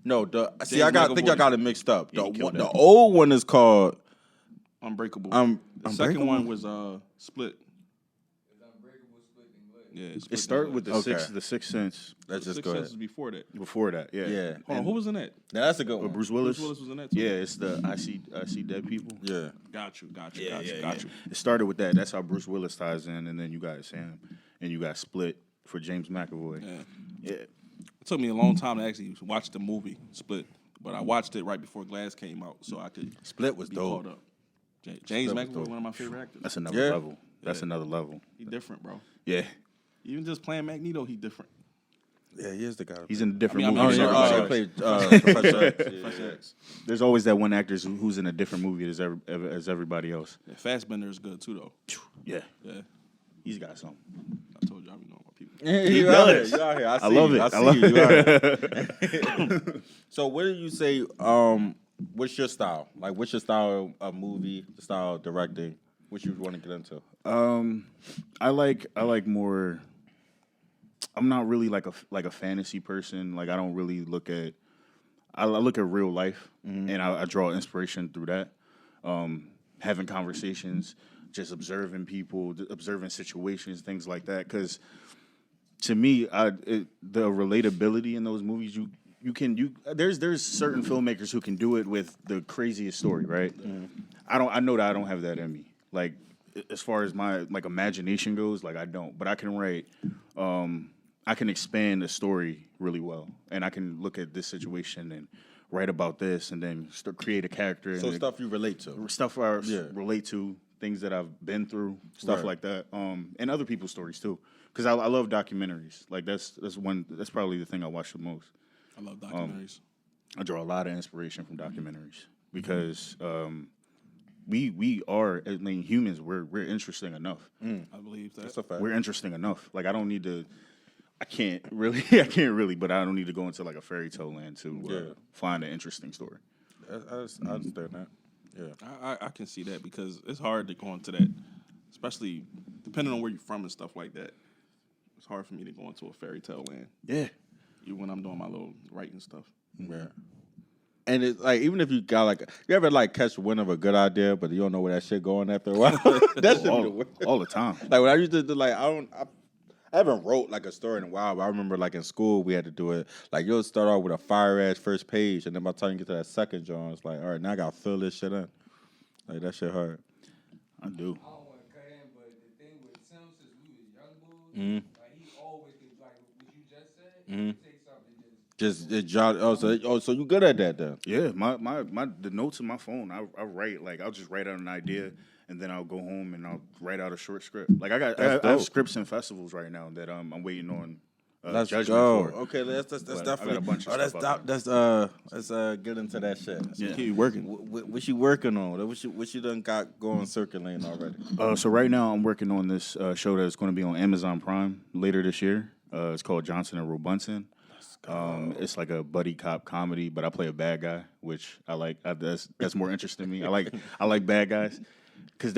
No, I think I got it mixed up. The old one is called Unbreakable. The second one was Split. Yeah, it started with the Sixth Sense. Let's just Sixth go ahead. Sense was before that. Before that, yeah. Hold on, who was in that? Now that's a good one. Bruce Willis. Bruce Willis was in that too. Yeah, it's the I see dead people. Yeah. Got you. It started with that. That's how Bruce Willis ties in, and then you got Sam, and you got Split for James McAvoy. Yeah. It took me a long time to actually watch the movie Split, but I watched it right before Glass came out, so I could. Split was dope. Up. James McAvoy, one of my favorite actors. That's another level. That's another level. He different, bro. Yeah. Even just playing Magneto, he different. Yeah, he is the guy. He's in a different movie. He played Professor X. There's always that one actor who's in a different movie as everybody else. Yeah, Fassbender is good too, though. Yeah. He's got something. I told you I be knowing about people. You out here. I love it. You out here. So, what do you say? What's your style? Like, what's your style of movie? The style of directing? What you want to get into? I like more. I'm not really like a fantasy person. Like I don't really look at. I look at real life, and I draw inspiration through that. Having conversations, just observing people, observing situations, things like that. Because to me, the relatability in those movies, there's certain filmmakers who can do it with the craziest story, right? I know that I don't have that in me. Like as far as my like imagination goes, like I don't, but I can write. I can expand a story really well, and I can look at this situation and write about this, and then create a character. So and stuff you relate to. Stuff I relate to, things that I've been through, stuff like that, and other people's stories too. Because I love documentaries. Like that's probably the thing I watch the most. I love documentaries. I draw a lot of inspiration from documentaries because we are, I mean, humans. We're interesting enough. I believe that. That's a fact. We're interesting enough. Like I don't need to. I can't really, but I don't need to go into like a fairy tale land to find an interesting story. I understand that. Yeah, I can see that because it's hard to go into that, especially depending on where you're from and stuff like that. It's hard for me to go into a fairy tale land. Yeah. Even when I'm doing my little writing stuff. Yeah. And it's like, even if you got like, you ever like catch wind of a good idea, but you don't know where that shit going after a while? That should be the worst. All the time. Like when I used to do, like, I haven't wrote like a story in a while, but I remember like in school we had to do it. Like you'll start off with a fire ass first page, and then by the time you get to that second John, it's like, all right, now I gotta fill this shit in. Like that shit hard. I do. I don't want to cut in, but the thing with Sim, since we was young boys, like he always could, like what you just said, he could take something Just jot. So you good at that then? Yeah, the notes in my phone, I write, like I'll just write out an idea and then I'll go home and I'll write out a short script. Like I have scripts and festivals right now that I'm waiting on Let's judgment go. for. Okay, that's definitely. I got a bunch of let's stuff out let's get into that shit. Yeah. Keep working. What you working on? What you done got going circulating already? So right now I'm working on this show that's going to be on Amazon Prime later this year. It's called Johnson and Robunson. It's like a buddy cop comedy, but I play a bad guy, which I like. That's more interesting to me. I like bad guys because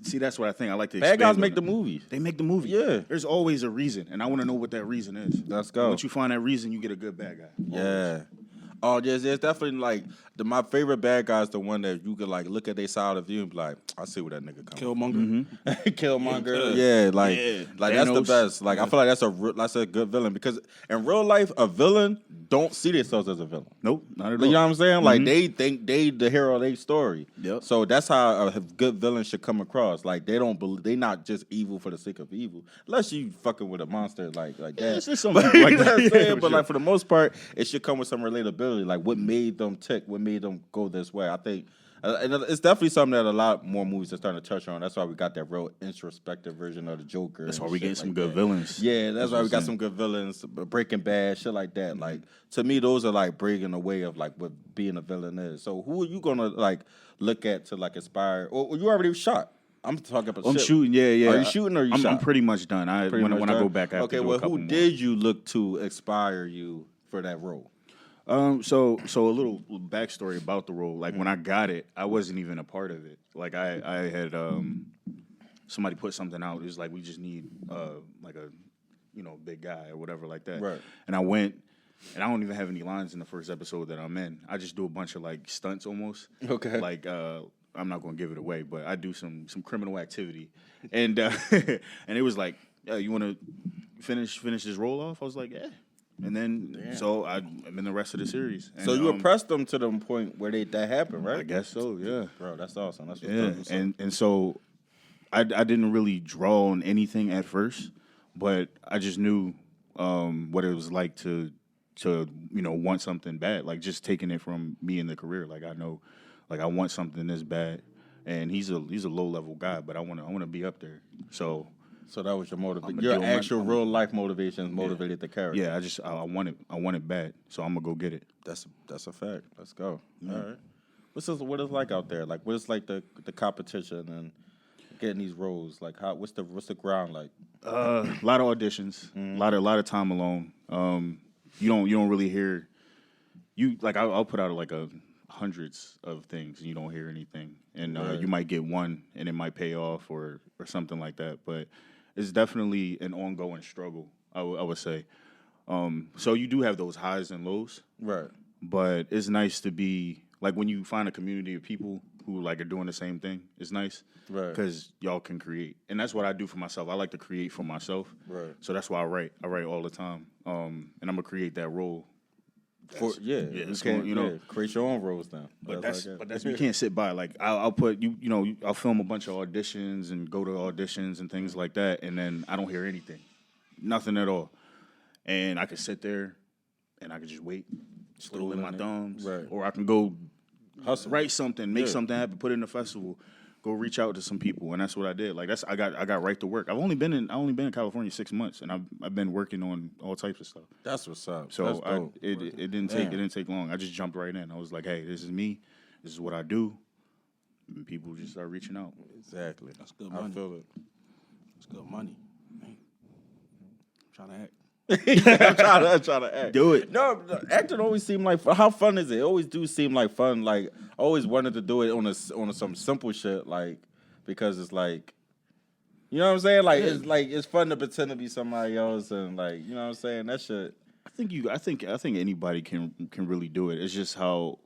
see, that's what I think. I like to. Bad guys expand make on the it. movie. They make the movie. Yeah. There's always a reason, and I want to know what that reason is. Let's go. Once you find that reason, you get a good bad guy. Yeah. Oh, there's definitely like my favorite bad guy is the one that you could like look at their side of the view and be like, I see where that nigga coming. Killmonger. Killmonger. Yeah, like that's the Thanos. best. Like I feel like that's a good villain because in real life a villain don't see themselves as a villain. Nope, not at all. You know what I'm saying? Like they think they the hero of their story. Yep. So that's how a good villain should come across. Like they don't believe they not just evil for the sake of evil. Unless you fucking with a monster like that. it's just something But, like you know that. what I'm Yeah, saying? for But sure. like for the most part, it should come with some relatability. Like what made them tick? What made them go this way? I think. And it's definitely something that a lot more movies are starting to touch on. That's why we got that real introspective version of the Joker. That's and why we shit getting some like good that. villains. Yeah, that's why we what got I'm some good villains. Breaking Bad, shit like that. Like to me, those are like breaking the way of like what being a villain is. So who are you gonna like look at to like inspire? Or you already shot? I'm talking about. I'm shit. shooting. Yeah. Are you shooting or you I'm shot? pretty much done. When I go back, I have okay, to do well, a couple who more. did you look to inspire you for that role? So a little backstory about the role. Like when I got it, I wasn't even a part of it. Like I had somebody put something out. It was like we just need like a big guy or whatever like that. Right. And I went, and I don't even have any lines in the first episode that I'm in. I just do a bunch of like stunts almost. Okay. Like I'm not gonna give it away, but I do some criminal activity, and and it was like, you want to finish this role off? I was like, yeah. And then, so I'm in the rest of the series. And, So you impressed them to the point where that happened, right? I guess so, yeah. Bro, that's awesome. That's what's Yeah, up. and so I didn't really draw on anything at first, but I just knew what it was like to want something bad, like just taking it from me in the career. Like I know, like I want something this bad, and he's a low level guy, but I want to be up there. So that was your motivation. I'ma Your do my- actual real life motivations motivated the character. yeah, I want it bad, so I'm gonna go get it. That's a fact. Let's go. All right. What is like out there? Like what is like the competition and getting these roles? Like what's the ground like? A lot of auditions, a lot of time alone. You don't really hear. I'll put out like hundreds of things and you don't hear anything, and you might get one and it might pay off or something like that. But it's definitely an ongoing struggle. I would say. So you do have those highs and lows, Right. but it's nice to be like when you find a community of people who like are doing the same thing. It's nice, Right. Because y'all can create, and that's what I do for myself. I like to create for myself, Right. So that's why I write. I write all the time, and I'm gonna create that role It's going, you know, create your own roles now. But that's you can't sit by. Like I'll put I'll film a bunch of auditions and go to auditions and things like that, and then I don't hear anything, nothing at all, and I could sit there, and I could just wait, twiddling my thumbs, or I can go hustle, write something, make something happen, put it in a festival. Go reach out to some people, and that's what I did. Like I got right to work. I only been in California 6 months, and I've been working on all types of stuff. That's what's up. So it didn't take long. I just jumped right in. I was like, hey, this is me. This is what I do. And people just start reaching out. Exactly. That's good money. I feel it. That's good money. Man. I'm trying to act. I'm trying to act. Do it. No, acting always seemed like fun. How fun is it? It always do seem like fun. Like I always wanted to do it on some simple shit, like because it's like, you know what I'm saying? Like it's fun to pretend to be somebody else, and like you know what I'm saying. That shit. I think anybody can really do it. It's just how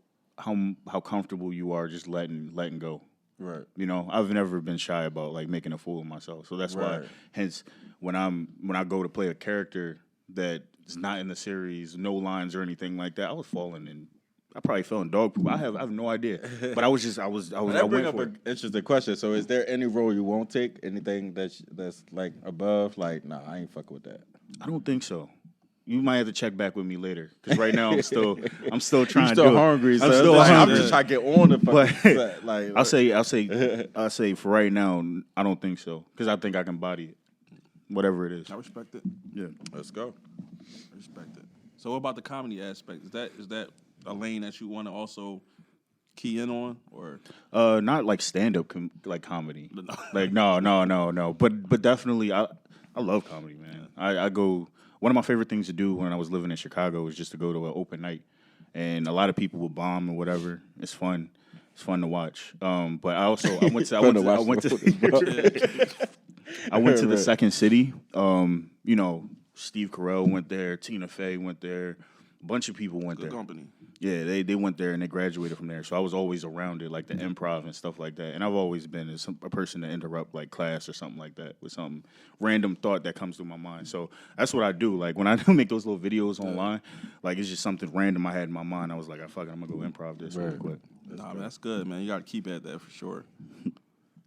comfortable you are just letting go. Right. You know, I've never been shy about like making a fool of myself. So that's why. Hence, when I go to play a character that is not in the series, no lines or anything like that, I was falling in. I probably fell in dog poop. I have no idea. But I was. That bring up an interesting question. So, is there any role you won't take? Anything that's like above? Like, nah, I ain't fucking with that. I don't think so. You might have to check back with me later because right now I'm still trying. I'm still to do hungry. I'm So still like, hungry. I'm just trying to get on the fucking set. Like, I'll say for right now I don't think so because I think I can body it, whatever it is. I respect it. Yeah, let's go. I respect it. So what about the comedy aspect? Is that a lane that you want to also key in on, or not like stand up like comedy? Like no. But definitely I love comedy, man. I go. One of my favorite things to do when I was living in Chicago was just to go to an open night, and a lot of people will bomb or whatever. It's fun. It's fun to watch. But I went to the Second City. You know, Steve Carell went there. Tina Fey went there. A bunch of people went good there. company? Yeah, they went there and they graduated from there. So I was always around it, like the improv and stuff like that. And I've always been a person to interrupt like class or something like that with some random thought that comes through my mind. So that's what I do. Like when I make those little videos online, like it's just something random I had in my mind. I was like, I'm gonna go improv this real quick. Nah, man, that's good, man. You got to keep at that for sure.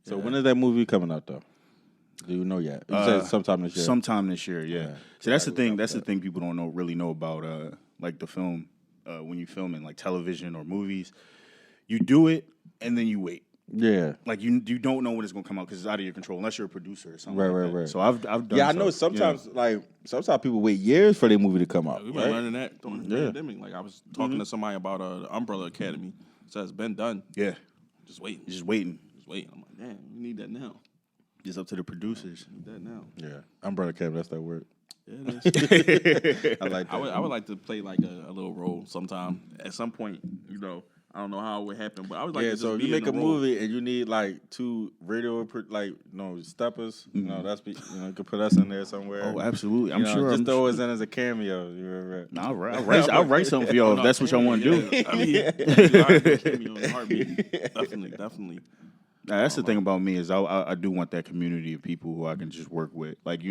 So when is that movie coming out though? Do you know yet? You said sometime this year. Sometime this year, yeah. So that's the thing. That's the thing people don't really know about like the film. When you film in like television or movies, you do it and then you wait. Yeah, like you don't know when it's gonna come out because it's out of your control unless you're a producer or something. Right. So I've done. Yeah, I know. Sometimes sometimes people wait years for their movie to come out. We've been learning that during the pandemic. Like I was talking to somebody about the Umbrella Academy. So it's been done. Yeah, just waiting. Just waiting. I'm like, damn, we need that now. It's up to the producers. Need that now. Yeah, Umbrella Academy. That's that word. Yeah, it is. I like that. I would like to play like a little role sometime at some point. You know, I don't know how it would happen, but I would like to just so be you make a role. movie and you need like 2 radio steppers. You know, you could put us in there somewhere. Oh, absolutely. I'm sure. Just throw us in as a cameo. I'll write something for y'all if that's what y'all want to do. I mean, I do a cameo in a heartbeat. Definitely. Now, that's the thing about me is I do want that community of people who I can just work with. Like,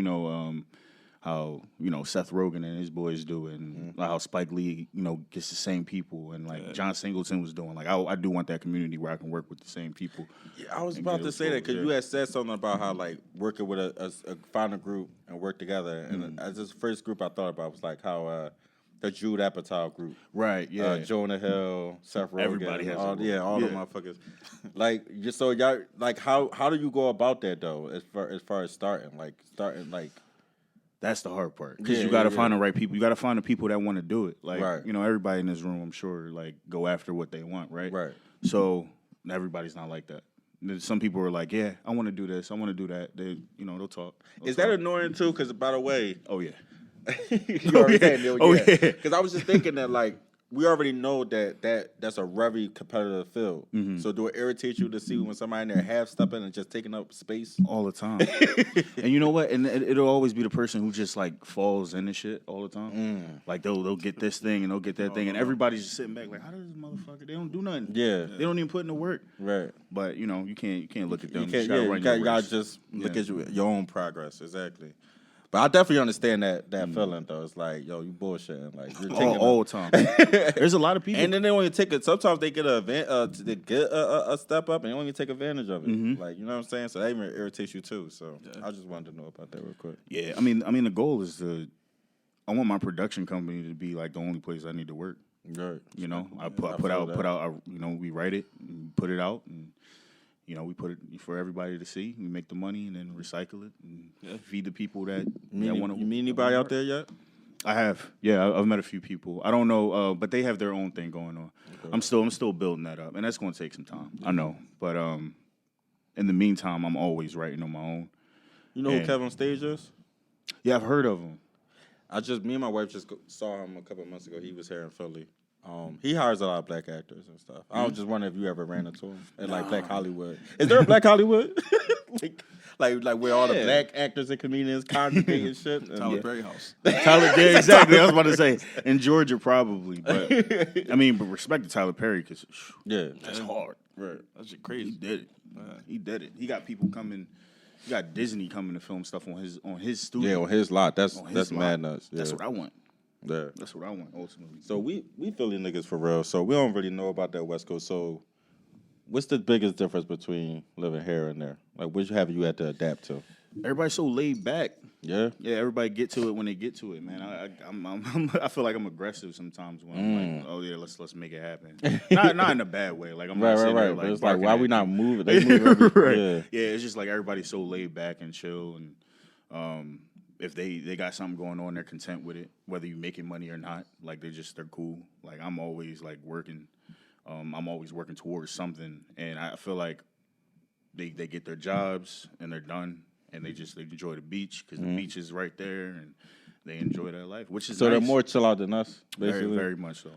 how, Seth Rogen and his boys do it, and how Spike Lee, gets the same people, and like John Singleton was doing. Like, I do want that community where I can work with the same people. Yeah, I was about to say that because you had said something about how like working with a find a group and work together. And as this first group I thought about was like how the Jude Apatow group, right? Yeah, Jonah Hill, Seth Rogen, everybody has all the motherfuckers. Like, just so y'all, like, how do you go about that though? As far as starting. That's the hard part because you got to find the right people. You got to find the people that want to do it. Like, everybody in this room, I'm sure, like, go after what they want, right? Right. So everybody's not like that. Some people are like, yeah, I want to do this, I want to do that. They, they'll talk. Is that annoying too? Because by the way, oh yeah, Because I was just thinking that like we already know that's a very competitive field. Mm-hmm. So do it irritate you to see when somebody in there half stepping and just taking up space all the time? And you know what? And it'll always be the person who just like falls into shit all the time. Like they'll get this thing and they'll get that thing, and everybody's just sitting back like, how does this motherfucker? They don't do nothing. Yeah, they don't even put in the work. Right. But you can't look at them. You gotta just look at your own progress. Exactly. But I definitely understand that feeling though. It's like, yo, you bullshitting. Like you're taking all the time. There's a lot of people, and then they only take it. Sometimes they get a step up and they only take advantage of it. Like you know what I'm saying. So that even irritates you too. So I just wanted to know about that real quick. Yeah, I mean, the goal is I want my production company to be like the only place I need to work. Right. You know, I put out. You know, we write it, and put it out, and you know, we put it for everybody to see. We make the money and then recycle it and feed the people that want to. You meet anybody out there yet? I have. Yeah, I've met a few people. I don't know, but they have their own thing going on. Okay. I'm still building that up, and that's going to take some time. I know, but in the meantime, I'm always writing on my own. You know who Kevin Stage is? Yeah, I've heard of him. Me and my wife just saw him a couple of months ago. He was here in Philly. He hires a lot of black actors and stuff. I was just wondering if you ever ran into him at like Black Hollywood. Is there a Black Hollywood? like where all the black actors and comedians congregate and shit? Tyler Perry house. Tyler, yeah, exactly. I was about to say in Georgia probably, but I mean, but respect to Tyler Perry because that's hard. Right, that's just crazy. He did it. He did it. He got people coming. He got Disney coming to film stuff on his studio. Yeah, on his lot. That's mad nuts. Yeah. That's what I want. Yeah. That's what I want ultimately. So we Philly niggas for real. So we don't really know about that West Coast. So what's the biggest difference between living here and there? Like, which have you had to adapt to? Everybody's so laid back. Yeah. Yeah. Everybody get to it when they get to it, man. I feel like I'm aggressive sometimes when I'm like, oh yeah, let's make it happen. not in a bad way. Like I'm right. There, like, it's like why we not moving? They move right. Yeah. It's just like everybody's so laid back and chill, and if they got something going on, they're content with it, whether you making money or not. Like they're cool. Like I'm always like working. I'm always working towards something, and I feel like they get their jobs and they're done, and they enjoy the beach because the beach is right there, and they enjoy their life, which is so nice. They're more chill out than us, basically. Very, very much so.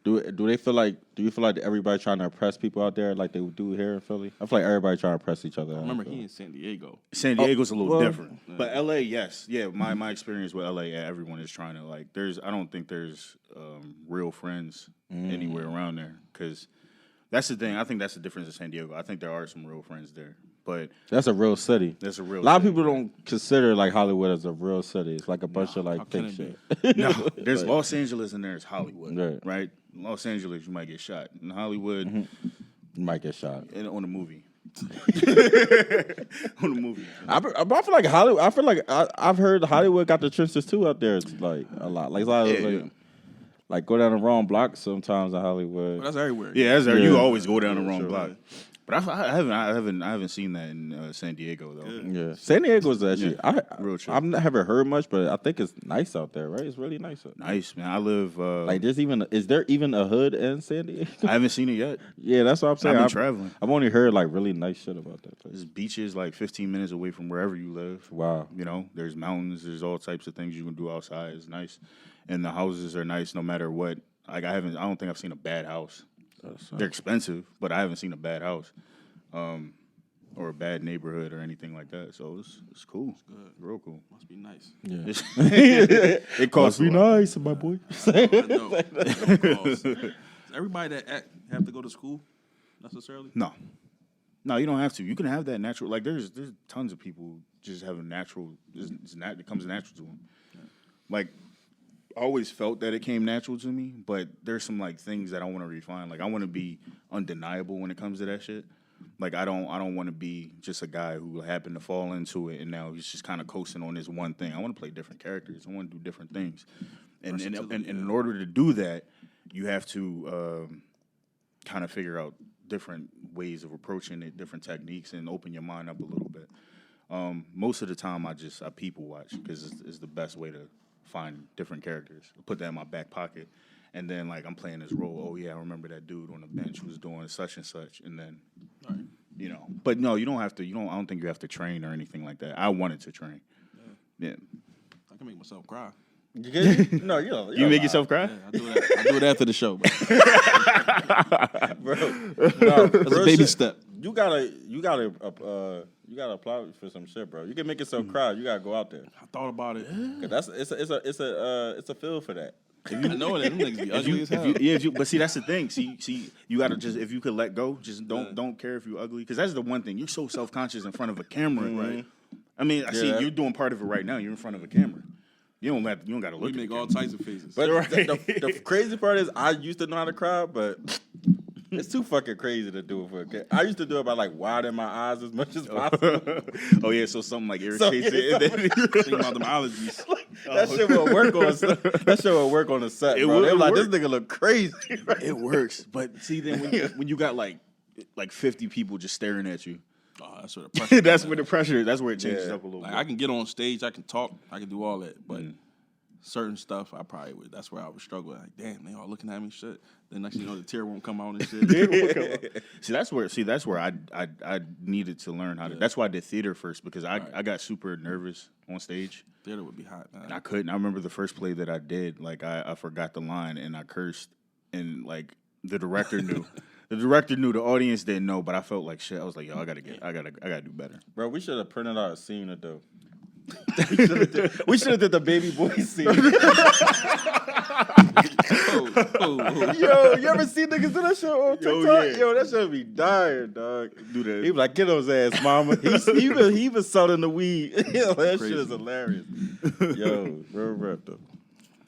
Do they feel like? Do you feel like everybody trying to impress people out there like they do here in Philly? I feel like everybody trying to impress each other. I remember he in San Diego. San Diego's a little different, but LA, yes, yeah. My experience with LA, everyone is trying to like. I don't think there's real friends anywhere around there because that's the thing. I think that's the difference in San Diego. I think there are some real friends there, but that's a real city. That's a real. A lot of people don't consider like Hollywood as a real city. It's like a bunch of like fake shit. No, there's Los Angeles and there's Hollywood, right? Los Angeles, you might get shot. In Hollywood, you might get shot on a movie. On a movie. I feel like Hollywood. I feel like I've heard Hollywood got the trenches too out there. It's like a lot. Like a lot of like go down the wrong block sometimes in Hollywood. Well, that's everywhere. Yeah, that's everywhere. You always go down the wrong block. But I haven't seen that in San Diego though. Yeah, San Diego's actually real true. I haven't heard much, but I think it's nice out there, right? It's really nice. Nice, man. I live like is there even a hood in San Diego? I haven't seen it yet. Yeah, that's what I'm saying. I've been traveling. I've only heard like really nice shit about that place. There's beaches like 15 minutes away from wherever you live. Wow. You know, there's mountains. There's all types of things you can do outside. It's nice, and the houses are nice no matter what. Like I don't think I've seen a bad house. They're expensive, but I haven't seen a bad house. Or a bad neighborhood or anything like that. So it's cool. It's good. Real cool. Must be nice. Yeah. It costs Must be nice, my boy. I know. Does everybody that have to go to school necessarily? No, you don't have to. You can have that natural. Like there's tons of people just have a natural. It comes natural to them. Yeah. Like I always felt that it came natural to me, but there's some like things that I want to refine. Like I want to be undeniable when it comes to that shit. Like I don't want to be just a guy who happened to fall into it and now he's just kind of coasting on this one thing. I want to play different characters. I want to do different things, and in order to do that, you have to kind of figure out different ways of approaching it, different techniques, and open your mind up a little bit. Most of the time, I people watch because it's the best way to find different characters. I put that in my back pocket. And then, like, I'm playing this role. Oh, yeah, I remember that dude on the bench who was doing such and such. And then, you know. But, no, you don't have to. I don't think you have to train or anything like that. I wanted to train. Yeah. I can make myself cry. No, you don't. You make yourself cry? Yeah, I do it after the show. Bro. That's a baby step. You gotta apply for some shit, bro. You can make yourself cry. You gotta go out there. I thought about it. Cause it's a feel for that. I know that them niggas be ugly as hell. But see, that's the thing. See, you gotta just if you could let go, just don't care if you're ugly, because that's the one thing. You're so self-conscious in front of a camera, right? I mean, I see you're doing part of it right now. You're in front of a camera. You don't got to We look. make all types of faces. But the crazy part is, I used to know how to cry, but it's too fucking crazy to do it for a kid. I used to do it by like widening my eyes as much as possible. Oh yeah, so something like irritates it. Think about them allergies. That shit will work on. That shit will work on the set, bro. They're like, this nigga look crazy. It works, but see, then when you got like 50 people just staring at you, That's where the pressure. that's where the pressure. That's where it changes up a little Like, bit. I can get on stage, I can talk, I can do all that, but certain stuff I probably would. That's where I would struggle. Like, damn, they all looking at me, shit. Then next thing you know, the tear won't come out and shit. That's where I needed to learn how to. That's why I did theater first because I got super nervous on stage. Theater would be hot, man. And I couldn't. I remember the first play that I did. Like I forgot the line and I cursed, and like the director knew. The director knew. The audience didn't know, but I felt like shit. I was like, yo, I gotta do better. Bro, we should have printed out a scene to do. We should have did the baby boy scene. Yo, you ever seen niggas do that shit on TikTok? yeah. Yo, that shit be dying, dog. Do that. He be like, get on his ass, mama. He was selling the weed. Yo, that shit is hilarious. Yo, real rap though.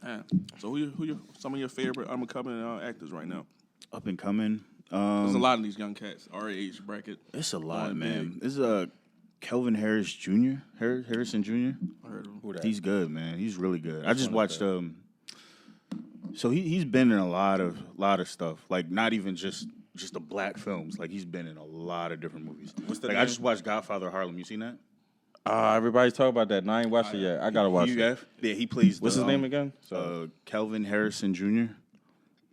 Man. So who some of your favorite up-and-coming actors right now? Up and coming. There's a lot of these young cats, our age bracket. It's a lot, Going man. This is Kelvin Harris Jr. Harrison Jr. I heard of him. Who that? He's good, man. He's really good. I just watched so he's been in a lot of stuff. Like not even just the black films. Like he's been in a lot of different movies. What's the like name? I just watched Godfather Harlem. You seen that? Everybody's talking about that. And I ain't watched it yet. I gotta watch You it. have? Yeah, he plays. What's his name again? Kelvin Harrison Jr.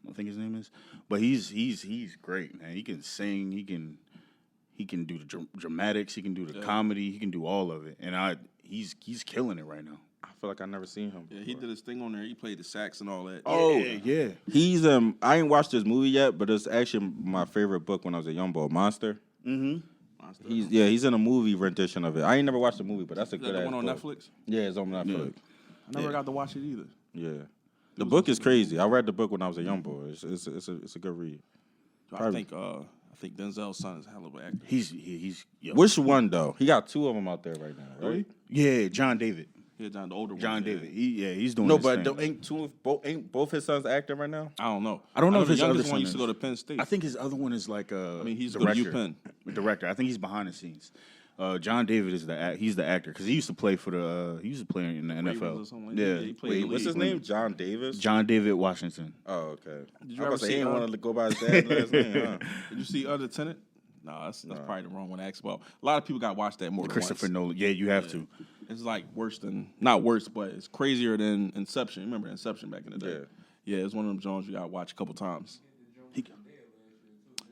I think his name is. But he's great, man. He can sing. He can do the dramatics. He can do the comedy. He can do all of it. And he's killing it right now. I feel like I never seen him. Yeah, he did his thing on there. He played the sax and all that. Oh, yeah. He's I ain't watched this movie yet, but it's actually my favorite book when I was a young boy, Monster. Mm-hmm. Monster. He's in a movie rendition of it. I ain't never watched the movie, but that's a Is good that ass the one on book. Netflix? Yeah, it's on Netflix. I never got to watch it either. Yeah. The book is crazy. I read the book when I was a young boy. It's a good read. I think Denzel's son is a hell of an actor. He's Which one though? He got two of them out there right now, right? Yeah, John David. Yeah, the older one. John yeah. David. He's doing No, his but thing. ain't both his sons acting right now? I don't know. I don't know know if the his other youngest one son used to is. go to Penn State. I think his other one is like he's director. good at UPenn. Director. I think he's behind the scenes. John David is he's the actor because he used to play in the Ravens NFL. or something like that. Yeah, he played in the What's league. his name? John Davis? John David Washington. Oh, okay. Did you I ever was see, say he didn't want to go by his dad's last name, huh? Did you see Other Tenant? No, that's probably the wrong one to ask about. A lot of people got to watch that more than Christopher once. Nolan. Yeah, you have to. It's like not worse, but it's crazier than Inception. Remember Inception back in the day? Yeah, it's one of them Jones you got to watch a couple times.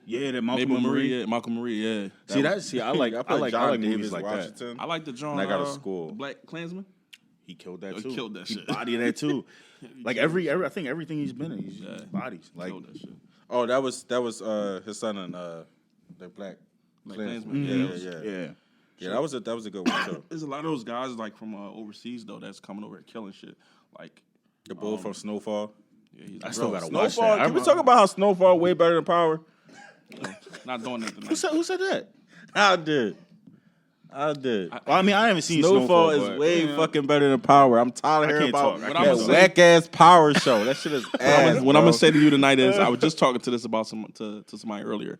Yeah, that Malcolm Marie. Yeah, Malcolm Marie, yeah. I like John movies Davis like Washington. I like the John. And I got a school. The Black Klansman. He killed that He too. killed that He shit. bodied that too. Like I think everything he's been in, he's bodies. Like Killed that shit. Oh, that was his son and the Black Klansman. Yeah. Yeah, that was a good one too. There's a lot of those guys like from overseas though that's coming over and killing shit. Like The bull from Snowfall. yeah, he's I still bro, gotta watch Snowfall. that. Can we talk about how Snowfall way better than Power? not doing that tonight. Who said that? I did. Well, I mean, I haven't seen Snowfall Snowfall. is way fucking better than Power. I'm tired of hearing can't about talk. I can't that talk. whack ass Power show. That shit is ass. What I'm bro. gonna say to you tonight is I was just talking to this about to somebody earlier.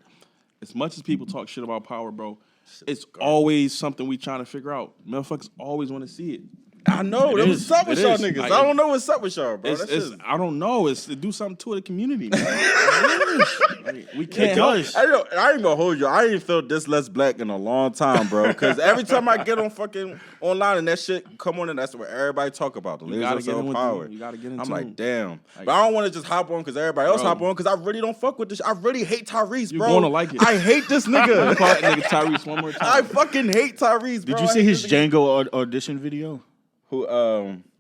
As much as people talk shit about Power, bro, it's always something we trying to figure out. Motherfuckers always want to see it. I know. It What's up with is. y'all It is. niggas? Like, I don't know what's up with y'all, bro. I don't know. It's to do something to the community. Man. Like, we can't help. I ain't gonna hold you. I ain't felt this less black in a long time, bro. Because every time I get on fucking online and that shit come on, and that's what everybody talk about. The You gotta ladies get of in with Power. you gotta get in I'm tune. like, damn. But I don't want to just hop on because everybody else Bro. hop on because I really don't fuck with this. I really hate Tyrese, You bro. gonna like it. I hate this Call nigga. that nigga Tyrese one more time. I fucking hate Tyrese, bro. Did you see his Django audition video? Who?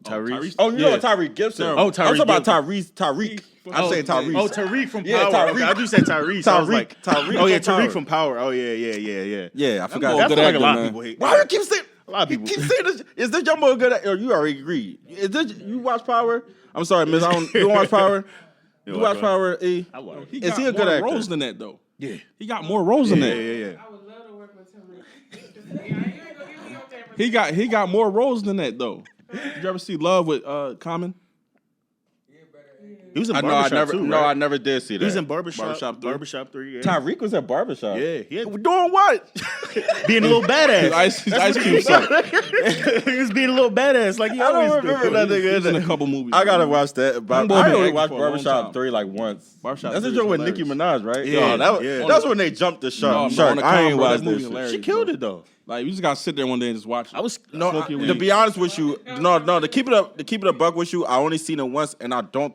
Tyrese? Oh, you know Tyreek Gibson. Oh, Tyreek I'm talking about Gibson. Tariq. I'm saying Tyrese. Oh, Tariq from Power. Yeah, Tariq. Okay, I do say Tyrese. I was like, Tariq oh yeah, from Power. Tariq from Power. Oh yeah. Yeah, I forgot. boy That's good like actor, a lot man. of people hate. Why do you keep saying? A lot of people. Keep saying this. Is this young boy good at? Or you already agreed? Is this you watch Power? I'm sorry, Miss. You don't watch Power. You watch Power? E. I watch. He Is got he a good more actor? roles than that though. Yeah. He got more roles than that. Yeah. I would love to work with Tariq. I ain't gonna give me no camera. He got more roles than that though. Did you ever see Love with Common? He was in I Barbershop too, right? I never did see that. He was in Barbershop. Barbershop 3. Barbershop 3, yeah. Tyreek was at Barbershop. Yeah, he had, Doing what? being a little badass. His Ice Cube son. He was being a little badass like he I always don't do. remember that nigga. He's in a couple movies. I gotta watch that. But boy I been only acting watched for a long Barbershop time. 3 like once. Barbershop That's 3 the is joint with hilarious. Nicki Minaj, right? Yeah, That's that's when they jumped the shark. No, on the I ain't combo, watched that movie this. hilarious. She killed it though. Like you just gotta sit there one day and just watch it. I was To be honest with you, no. To keep it a buck with you, I only seen it once, and I don't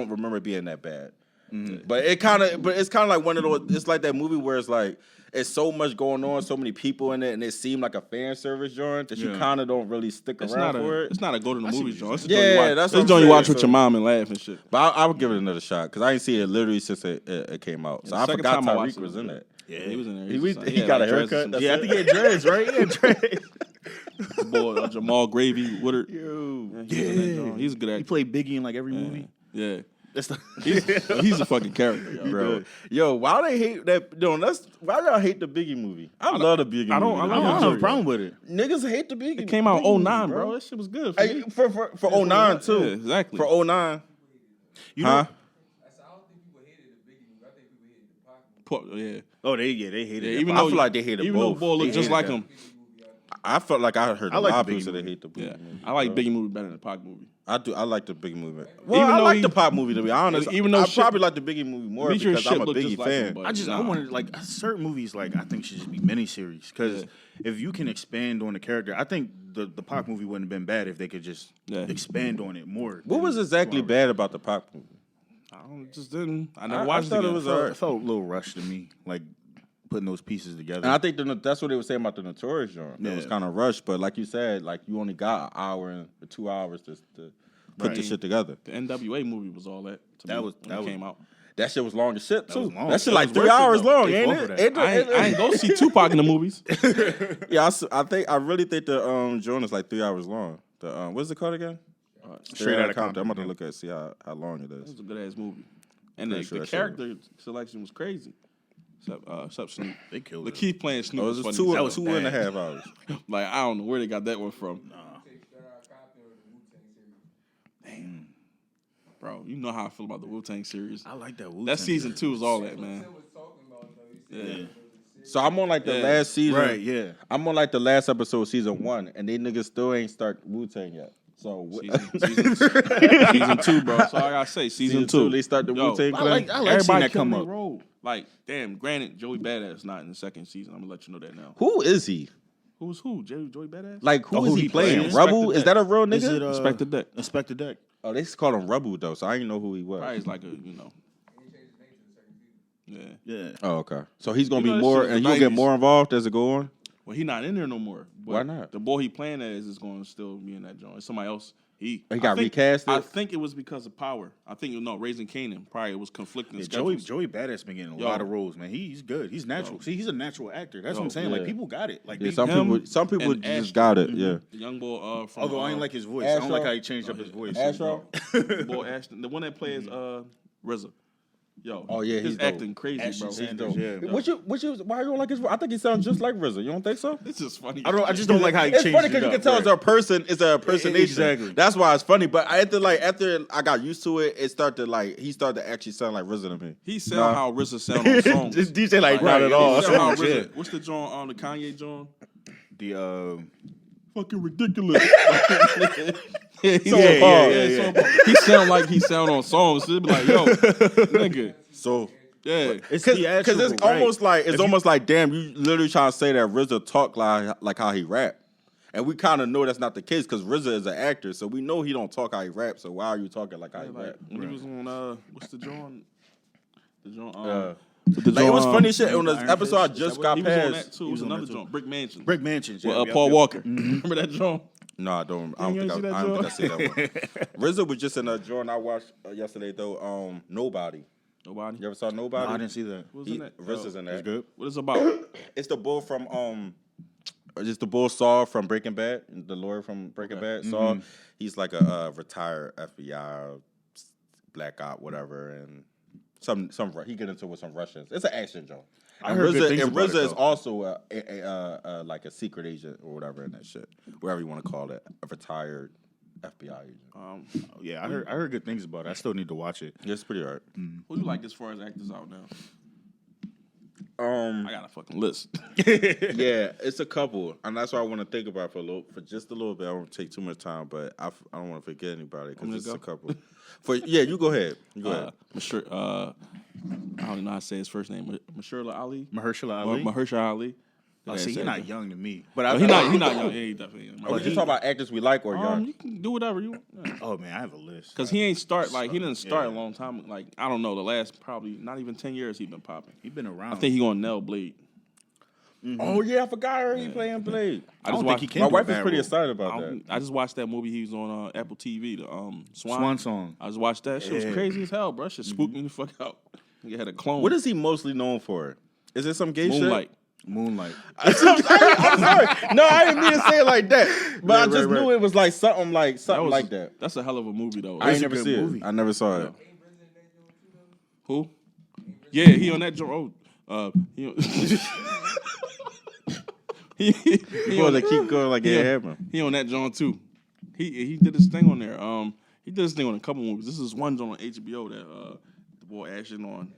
remember it being that bad. But it's kind of like one of those. It's like that movie where it's like it's so much going on, so many people in it, and it seemed like a fan service joint that you kind of don't really stick around for it. It's not a go to the movies joint. It's a Yeah, joint you watch. that's It's what a I'm joint you saying, watch with so- your mom and laugh and shit. But I would give it another shot because I ain't seen it literally since it came out. So The I second forgot time I watched Tyreek it was in it. Yeah, he was in there. He got a haircut. Dreads. Yeah, I think he had dreads, right? He had dreads. Boy, Jamal Gravy Woodard. Yo, He's a good actor. He played Biggie in like every movie. Yeah. That's the He's a fucking character, yo. Bro, yo, why they hate that? Why y'all hate the Biggie movie? I love the Biggie movie. I don't I don't have a problem with it. Niggas hate the Biggie. It came out in Biggie 09, movie, bro. That shit was good for Hey, me. for 09 too. Yeah, exactly. For 09. You Huh? know? I don't think people hated the Biggie movie. I think people hated the Pac movie. Yeah. Oh, they hated Yeah, it. even I though feel like they hated even both. though Boy They looked just hated like that. him. I felt like I heard I a like lot the of Biggie people that movie. hate the Biggie Yeah, movie. I like Biggie movie better than the Pac movie. I do. I like the Biggie movie. Well, Even I though like he- the Pop movie to be honest. Even though I shit- probably like the Biggie movie more Meet Your because Ship I'm a looked Biggie just like him, fan. but I nah. wanted like certain movies like I think should just be miniseries because if you can expand on the character, I think the Pac movie wouldn't have been bad if they could just expand on it more. What was exactly bad about the Pop movie? I just didn't. I never I watched thought it. it Again. was It felt a little rushed to me, like putting those pieces together. And I think that's what they were saying about the Notorious joint. It was Yeah. kind of rushed, but like you said, like you only got an hour and 2 hours to put Right. this shit together. The NWA movie was all that. To That me was- when that it was- came out. That shit was long as shit too. was long. That shit It like was 3 worth it, hours though. long, They ain't fought for it? that. I ain't go see Tupac in the movies. Yeah, I really think the joint is like 3 hours long. The what's it called again? Straight Outta Compton, I'm about to yeah. look at see how long it It is. was a good ass movie, and Pretty sure the that shit character selection was crazy. Except Snoop. They killed it. Lakeith playing Snoop Oh, it was was funny. two, as hell. was two and a bad. half hours. Like I don't know where they got that one from. Take Straight Outta Compton or the Wu-Tang series. Bro, you know how I feel about the Wu-Tang series. I like that. That season 2 is all that, man. Tim was talking about though. He said Yeah. it was a So I'm on like the Yeah. last season. Right, yeah. I'm on like the last episode, of season 1, and they niggas still ain't start Wu-Tang yet. So Season 2, bro. So I gotta say, season 2. they start the Yo, Wu-Tang I Clan. like seeing Everybody that come killing up. their role. Like, damn, granted, Joey Badass not in the second season. I'm gonna let you know that now. Who is he? Who's who? Joey Badass? Like who Oh, is who he he playing? playing? Rebel? Inspector Is that a real nigga? Is it Inspector Deck. Inspector Deck? Oh, they just called him Rebel though, so I didn't know who he was. Probably is like a, he changed his name to the second season. yeah. Yeah. Oh, okay. So he's gonna You know be that more, shit and was you'll get 90s. more involved as it go on. Well, he not in there no more. But Why not? The boy he playing as is going to still be in that joint. Somebody else. He got I think- recasted? I think it was because of power. I think Raising Kanan. Probably it was conflicting Yeah, schedules. Joey Badass been getting a Yo. lot of roles, man. He's good. He's natural. See, he's a natural actor. That's what I'm saying. yeah. Like people got it. Like Yeah, they, some him people and just Ashton. got it. Yeah. The young boy from. although I ain't like his voice. I don't like Astro? how he changed up his voice. Astro? the boy Ashton, the one that plays RZA. Yo, Oh, yeah, his he's dope. acting crazy, Ashton bro. Sanders, yeah. Why you don't like his voice? I think he sounds just like RZA. You don't think so? It's just funny. I just don't like how he It's changed funny it because you up, can tell right. it's a person. It's a impersonation. Exactly. That's why it's funny. But after I got used to it, he started to actually sound like RZA to me. He sound how RZA sound on songs. Just DJ like Right, not at he all. sound how Songs, RZA. yeah. What's the joint on the Kanye joint? The Fucking ridiculous. yeah, So he sound like he sound on songs. So it be like, yo, nigga. So Yeah. it's because theatrical, it's right? almost like damn, you literally trying to say that RZA talk like how he rap. And we kind of know that's not the case because RZA is an actor, so we know he don't talk how he rap. So why are you talking like how he Like rap? when he was on what's the joint? The joint Like it was funny shit on the Iron episode I Fist, just is that got he was on that past. too. It was was on another that too. joint, Brick Mansion. Brick Mansions. With Yeah, Paul yep. Walker. Remember that joint? No, I don't You think ain't see that I joint? seen that one. RZA was just in a joint I watched yesterday though. Nobody. Nobody. You ever saw Nobody? I didn't see that. What was in that? RZA's in It's that. good. What is it about? It's the bull from just the bull Saul from Breaking Bad, the lawyer from Breaking Bad. Saul, he's like a retired FBI black op, whatever, and some he get into with some Russians. It's an action joke. And heard good things RZA, about it, is though. also like a secret agent or whatever in that shit, whatever you want to call it, a retired FBI agent. Yeah, I heard good things about it. I still need to watch it. Yeah, it's pretty hard. Who you like as far as actors out now? Um, I got a fucking list. yeah, it's a couple, and that's why I want to think about it for just a little bit. I don't take too much time, but I don't want to forget anybody because it's a couple. You go ahead. I don't know how to say his first name. Mahershala Ali. Mahershala Ali. Mahershala Ali. Oh, see, you're not young to me, but He's not young. Yeah, he definitely. Are we just talking about actors we like or young? You can do whatever you want. Oh man, I have a list. Because he ain't start he didn't start a long time. Like I don't know, the last probably not even 10 years he been popping. He been around. I think he gonna nail Blade. Mm-hmm. Oh yeah, I forgot her. He playing Blade. I don't think he can. My do wife a is bad pretty role. excited about that. I just watched that movie. He was on Apple TV, the Swan Song. I just watched that. Shit was Yeah. crazy as hell, bro. Shit spooked me the fuck out. He had a clone. What is he mostly known for? Is it some gay Moonlight? Moonlight. shit? I'm sorry. No, I didn't mean to say it like that. But I just knew it was like something like that. That's a hell of a movie though. I ain't a never good see movie. it. I never saw it. Who? Yeah, he on that joint. He Going to keep going like it happened. He on that joint too. He did his thing on there. He did his thing on a couple movies. This is one joint on HBO that the boy Ashton on,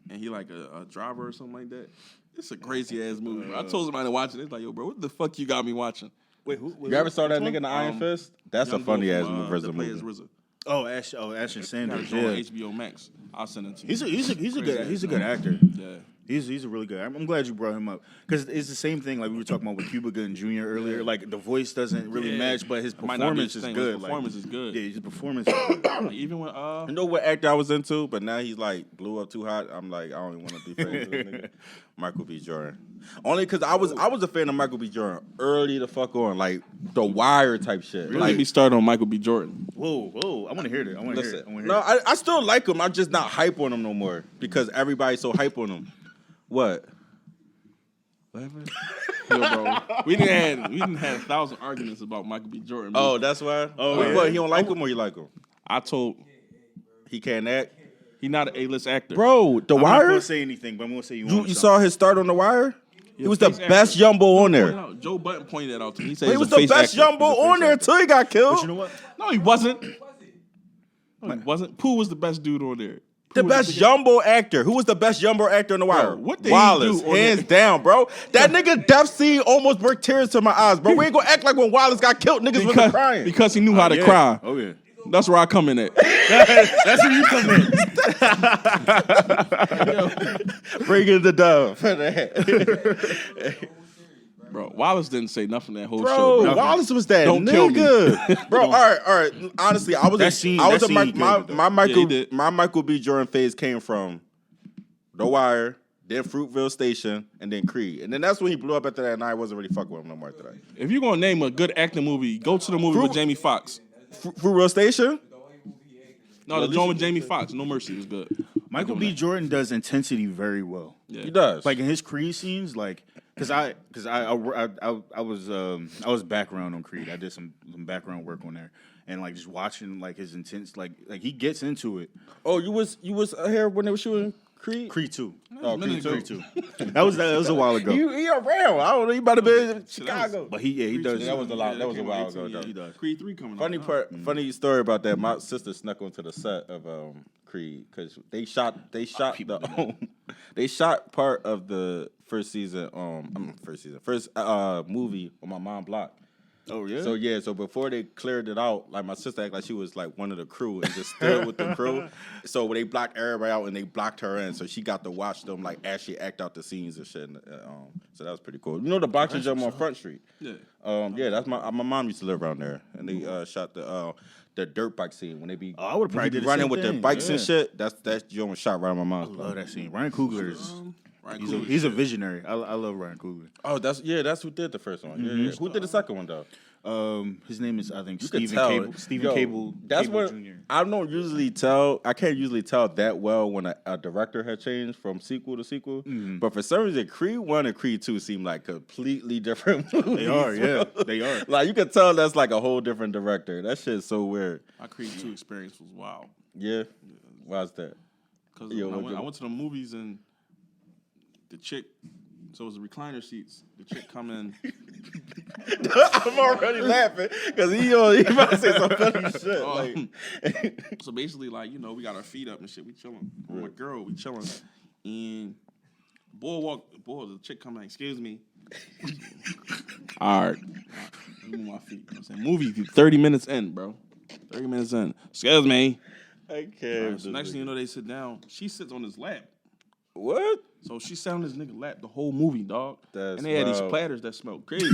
and he like a driver or something like that. It's a crazy ass movie. Bro. I told somebody to watch it. It's like, yo, bro, what the fuck you got me watching? Wait, who? You ever saw that nigga in the Iron Fist? That's a funny ass movie. RZA. Ashton Got Sanders. it on Yeah. HBO Max. I'll send it to you. He's a good actor. Yeah. He's a really good. I'm glad you brought him up because it's the same thing like we were talking about with Cuba Gooding Jr. earlier. Like the voice doesn't really match, but his Might not be performance his is thing, good. his performance is good. Yeah, his performance is good. Like, even when You know what actor I was into, but now he's like blew up too hot. I'm like, I don't even want to be friends with this nigga. Michael B. Jordan. Only because I was a fan of Michael B. Jordan early the fuck on, like The Wire type shit. let Like, me start on Michael B. Jordan. Whoa! I want to hear it. I want to hear listen, it. no, I still like him. I'm just not hype on him no more because everybody's so hype on him. What? Yo, bro, we didn't have 1,000 arguments about Michael B. Jordan. Bro. Oh, that's why. Oh, yeah. What? He don't like him or you like him? I told He can't act, he not an A-list actor, bro. The I'm not Wire. gonna say anything, but I'm gonna say You saw his start on The Wire? He was the face best actor. Jumbo on Pointed there. out- Joe Button pointed that out to me. He said He he's was a the face best actor. Jumbo on there until he got killed. But you know what? No, he wasn't. No, he wasn't. Pooh was the best dude on there. The Pooh was best Jumbo actor. Who was the best Jumbo actor on The Wire? what did he Wallace, do on hands that? down, bro. That nigga death scene almost brought tears to my eyes, bro. We ain't gonna act like when Wallace got killed, niggas wasn't crying. Because he knew how to Yeah. cry. Oh yeah. That's where I come in at. That's where you come in. Bringing the dove for that. Bro, Wallace didn't say nothing that whole Bro, show. Bro. Wallace was that Don't kill me. nigga. Bro, all right. Honestly, I was That scene my killed me, though. my Michael B. Jordan phase came from The Wire, then Fruitville Station, and then Creed. And then that's when he blew up after that, and I wasn't really fucking with him no more after that. If you're gonna name a good acting movie, go to the movie with Jamie Foxx. Fruitville Station? No, the joint with Jamie Foxx, No Mercy was good. Michael B. Jordan does intensity very well. Yeah. He does. Like in his Creed scenes, like because I was background on Creed. I did some background work on there, and like just watching like his intense like he gets into it. Oh, you was here when they were shooting Creed? Creed 2. Oh, Creed 2. Creed 2. That was a while ago. He around. I don't know. He might have been in Chicago. But he does. That was a lot. That was a came while out ago. 18, Though. He does. Creed 3 coming Funny out. part. Funny story about that. My sister snuck onto the set of Creed because they shot they shot part of the first movie on my mom block. Oh yeah. So before they cleared it out, like my sister acted like she was like one of the crew and just stood with the crew. So they blocked everybody out and they blocked her in, so she got to watch them like actually act out the scenes and shit. So that was pretty cool. You know the boxing gym on Front Street? Yeah. Yeah, that's my mom used to live around there, and they shot the dirt bike scene when they be I would've probably when they be did the running same with their thing, bikes and yeah. shit. That's Joe shot right on my mom's block. love that scene. Ryan Coogler is Right, he's a visionary. I love Ryan Coogler. Oh, that's who did the first one. Yeah. Who did the second one though? His name is I think You could Stephen tell. Cable. Stephen Cable. That's Cable what Jr. I don't usually tell. I can't usually tell that well when a director had changed from sequel to sequel. But for some reason, Creed 1 and Creed 2 seem like completely different movies. They are, yeah, they are. Like you can tell that's like a whole different director. That shit's so weird. My Creed 2 experience was wild. Yeah. Why's that? Because Yo, I went to the movies and the chick. So it was the recliner seats. The chick come in. I'm already laughing because he about to say some funny shit. So basically, like, you know, we got our feet up and shit. We chilling. I'm a girl, we chilling. And the chick come in, excuse me. All right. Let me move my feet. You know what I'm saying? Movie 30 minutes in, bro. 30 minutes in. Excuse me. I can't. Right, so next thing you know, they sit down. She sits on his lap. What? So she sat on this nigga lap the whole movie, dog. That's and they had these wild. platters that smelled crazy.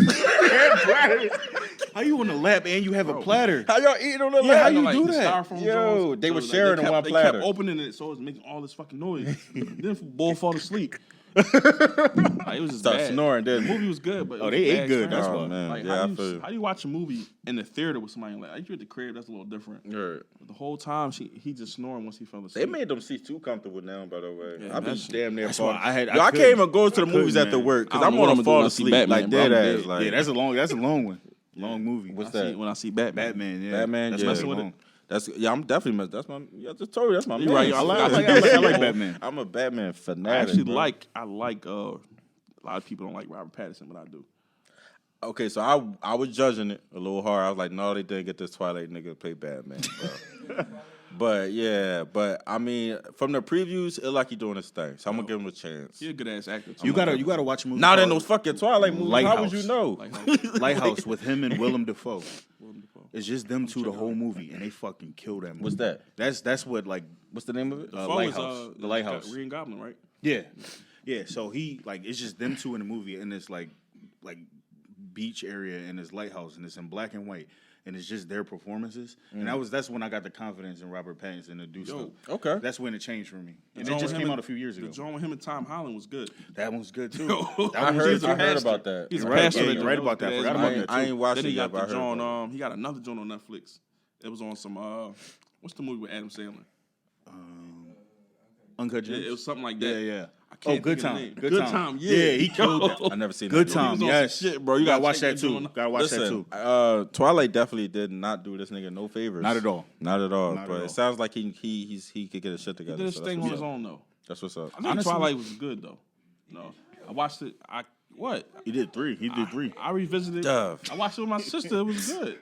How you on the lap and you have a platter? How y'all eating on the Yeah, lap? how you Like, do the that? styrofoam Yo, Jones. they So were like, sharing in one They platter. kept opening it so it was making all this fucking noise. Then boy fall asleep. Like, it was just Start bad. snorting, The didn't movie was good, but it was they a ate bad good, experience. that's why. Like, Man, how, yeah, do I feel you, you. how do you watch a movie in the theater with somebody like you at the crib? That's a little different. Right. But the whole time he just snoring once he fell They asleep. made them seats too comfortable now, by the way. Yeah, I be that's- damn near that's falling. why I I couldn't- can't even go to the I couldn't, movies after man. work because I I'm don't know what gonna I'm gonna do fall when I see asleep Batman, like bro. I'm dead ass. dead. Like, Yeah, that's a long one. Long movie. What's I see- that? when I see Batman. Batman, yeah. Batman. That's Yeah. messing with with it. it. I'm definitely. That's my. Yeah, I just told you that's my You man. right, I I like Batman. I'm a Batman fanatic. I actually bro. like a lot of people don't like Robert Pattinson, but I do. Okay, so I was judging it a little hard. I was like, no, they didn't get this Twilight nigga to play Batman, bro. but I mean, from the previews, it like he doing his thing. So I'm gonna give him a chance. He's a good ass actor. Too. You gotta watch a movie. Not in called those fucking Twilight movies. How would you Lighthouse. know? Lighthouse with him and Willem Dafoe. It's just them two the whole movie, and they fucking kill that movie. What's that? That's what like What's the name of it? Foe is, Lighthouse. The Lighthouse. Green Goblin, right? Yeah. So he like it's just them two in the movie in this like beach area in this lighthouse, and it's in black and white, and it's just their performances. And that's when I got the confidence in Robert Pattinson to do stuff. okay. That's when it changed for me. And Joint it just with came him out a few years ago. The joint with him and Tom Holland was good. That one's good too. I heard about that. He's a Right, pastor. yeah, in you're it. right That about was that. good Forgot ass about movie. that. I ain't watched Then it he yet, got but I the heard joint. about it. He got another joint on Netflix. It was on some what's the movie with Adam Sandler? Uncut Gems. It was something like that. Yeah. I can't Good think of the Time. name. Good Time. Yeah, Yeah, he killed that. I never seen Good that. Time. was on Yes, some shit, bro. You gotta gotta watch check that that too. joint. Gotta watch that Listen, too. Twilight definitely did not do this nigga no favors. Not at all. Not at all. Not but at all. it sounds like he could get his shit He together. did his so thing that's on what's his up. own though. That's what's up. I think Honestly- Twilight was good though. No, I watched it. He did three. I revisited. Dove. I watched it with my sister. It was good.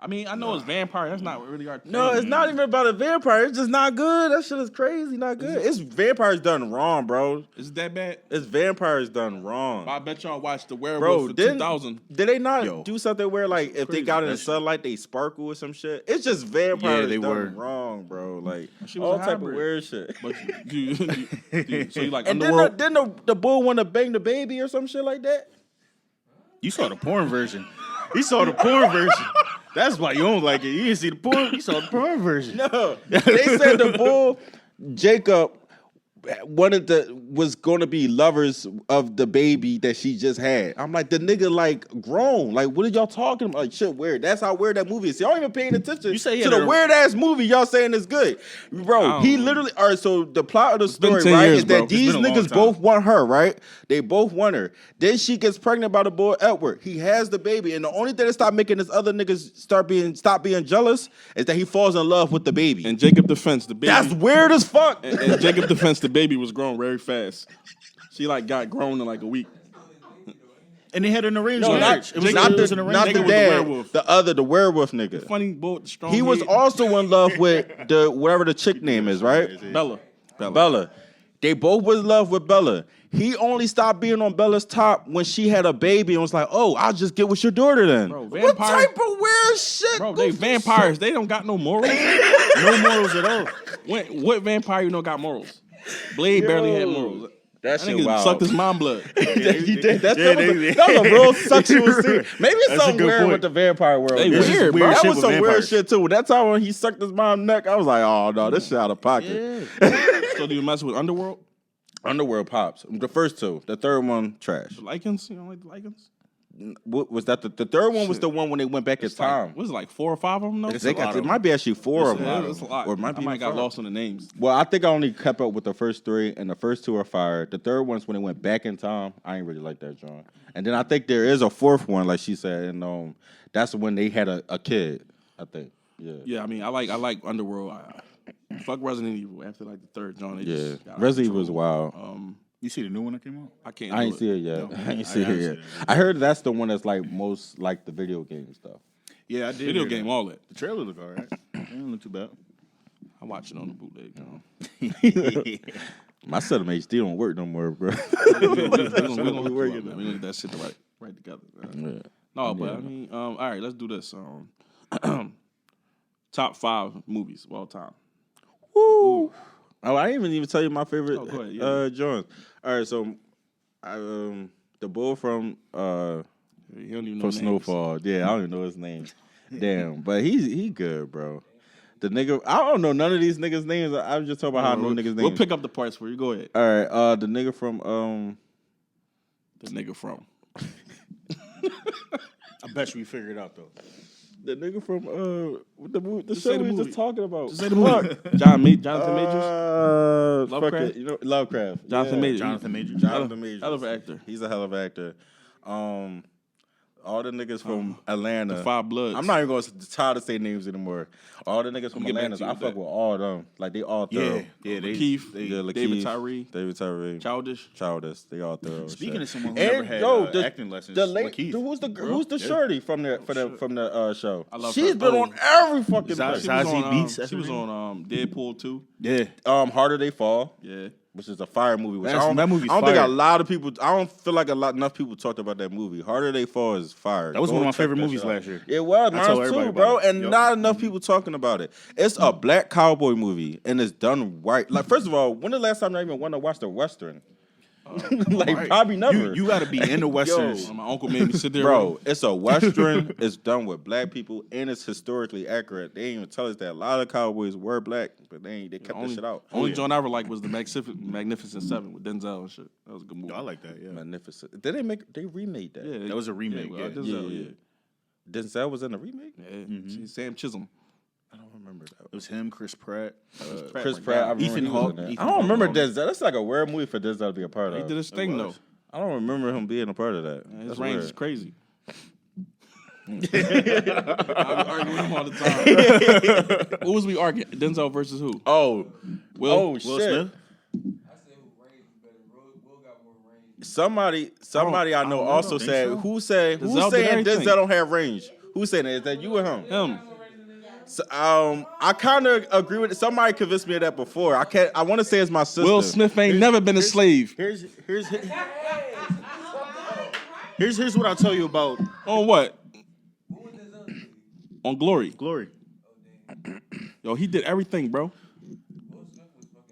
I mean, I know it's vampire. That's not really our thing. No, it's not even about a vampire. It's just not good. That shit is crazy. Not good. It's vampires done wrong, bro. Is it that bad? It's vampires done wrong. I bet y'all watched the werewolf Bro, in did 2000. they not Yo. do something where like if they crazy. got in the That's- sunlight they sparkle or some shit? It's just vampires Yeah, they done were. wrong, bro. Like She was all a type of hybrid. weird shit. But so you like And then Underworld? the bull want to bang the baby or some shit like that. You saw the porn version. He saw the porn version. That's why you don't like it. You didn't see the porn. You saw the porn version. No, they said the bull Jacob was going to be lovers of the baby that she just had. I'm like, the nigga like grown. Like, what are y'all talking about? Like, shit, weird. That's how weird that movie is. Y'all even paying attention You say he to had the a- weird ass movie y'all saying is good, bro. don't He know. literally. All right, so the plot of the been story, 10 right, years, is bro. that It's these been a long niggas time. both want her, right? They both want her. Then she gets pregnant by the boy Edward. He has the baby, and the only thing that stop making this other niggas stop being jealous is that he falls in love with the baby. And Jacob Defense, the baby. That's weird as fuck. and Jacob Defense, the baby was grown very fast. She like got grown in like a week. And they had an arranged No, marriage. not, It was not, it was the, an not arranged the Jacob was the dad, werewolf. the werewolf nigga. Funny boy, strong. He was head. also in love with the whatever the chick name is, right? Bella. Bella. They both was in love with Bella. He only stopped being on Bella's top when she had a baby and was like, "Oh, I'll just get with your daughter then." Bro, what vampire- type of weird shit? Bro, they vampires. They don't got no morals. No morals at all. What vampire you know got morals? Blade barely had morals. That That shit nigga wild. sucked his mom blood. He did. That Yeah, was a real sexual scene. Maybe it's That's a something good weird point. with the vampire world. They man. weird, bro. weird That shit was with some weird vampires. shit too. That time when he sucked his mom's neck, I was like, "Oh no, this shit out of pocket." So do you mess with Underworld? Underworld pops. The first two. The third one trash. The Lycans? You don't like the Lycans? What was that? The third one was the one when they went back in time. Was it like 4 or 5 of them? though? They a lot got, of it them. might be actually four of Yeah, them, it's a lot. or it might be I might even got five. lost on the names. Well, I think I only kept up with the first three, and the first two are fired. The third one's when they went back in time. I ain't really like that, John. And then I think there is a fourth one, like she said, and that's when they had a kid. I think, yeah. Yeah, I mean, I like Underworld. Fuck Resident Evil after like the third John. They Yeah, just got out of Resident Evil was control. wild. You see the new one that came out? I can't. I do ain't it. see it yet. No, I ain't I see it haven't yet. seen it. I heard that's the one that's like most like the video game stuff. Yeah, I did. Video hear game, that. all that. The trailer look all right. It didn't look too bad. I watch it on the bootleg. My set of HD don't work no more, bro. We gonna hook you up, man. We gonna get that shit right together. Man. Yeah. No, but I mean, all right, let's do this. Top 5 movies of all time. Woo! Oh, I didn't even tell you my favorite go ahead, yeah. Jones. All right, so the bull from You don't even know from names. Snowfall. Yeah, I don't even know his name. Damn, but he good, bro. The nigga, I don't know none of these niggas' names. I was just talking about how I know niggas' names. We'll pick up the parts for you. Go ahead. All right, the nigga from The nigga from. I bet you we figured it out though. the nigga from the Just show say the we was movie. just talking about. Just say the movie. Jonathan Majors. Fuck Lovecraft? it. You know Lovecraft. Jonathan Majors. Jonathan Majors. Jonathan Majors. Hell of an actor. He's a hell of an actor. All the niggas from Atlanta. The Five Bloods. I'm not even going to try to say names anymore. All the niggas from get back Atlanta, to you I with fuck that. with all of them. Like they all thorough. Yeah, they Keith, Lakeith, David Tyree, David Tyree, Childish. Childish. They all thorough. Speaking shit. of someone who And, never had yo, acting lessons, the late, Lakeith. dude, who's the shorty from the show? I love She's her. been on every fucking Zazie place. Zazie Beetz, that's She her was name? on Deadpool 2. Yeah, Harder They Fall, Yeah. which is a fire movie. Which That movie's I don't think fire. a lot of people. I don't feel like enough people talked about that movie. Harder They Fall is fire. that was Go one of my check favorite that movies shit out. last year. It was, I told mine everybody too, bro. about it. And Yup. not enough people talking about it. It's a black cowboy movie, and it's done right. Like, first of all, when the last time I even went to watch the Western? Like, probably never. You got to be into westerns. My uncle made me sit there. Bro, it's a Western. It's done with black people, and it's historically accurate. They didn't even tell us that a lot of cowboys were black, but they kept this shit out. Only joint I ever liked was the Magnificent Seven with Denzel and shit. That was a good movie. I like that. Yeah, Magnificent. They remade that. Yeah, that was a remake. Yeah, Yeah, Denzel, yeah. Denzel was in the remake? Yeah. Sam Chisholm. I don't remember that. It was him, Chris Pratt. Chris Pratt. I remember Ethan he was Hawke. in that. Ethan I don't Hawke. remember Denzel. That's like a weird movie for Denzel to be a part He of. did his thing though. I don't remember him being a part of that. His That's range weird. is crazy. I argue with him all the time. Who was we arguing? Denzel versus who? Oh, Will shit. Will Smith. I said who range is better. Will got more range. Somebody I know don't also think said so. who's Denzel did saying everything. Denzel don't have range? Who's saying that? Is that you or him? Him. So, I kind of agree with it. Somebody convinced me of that before. I want to say it's my sister. Will Smith ain't never been a slave. Here's what I'll tell you about On what? Who was this other nigga? On Glory. Glory. Yo, he did everything, bro. Will Smith was fucking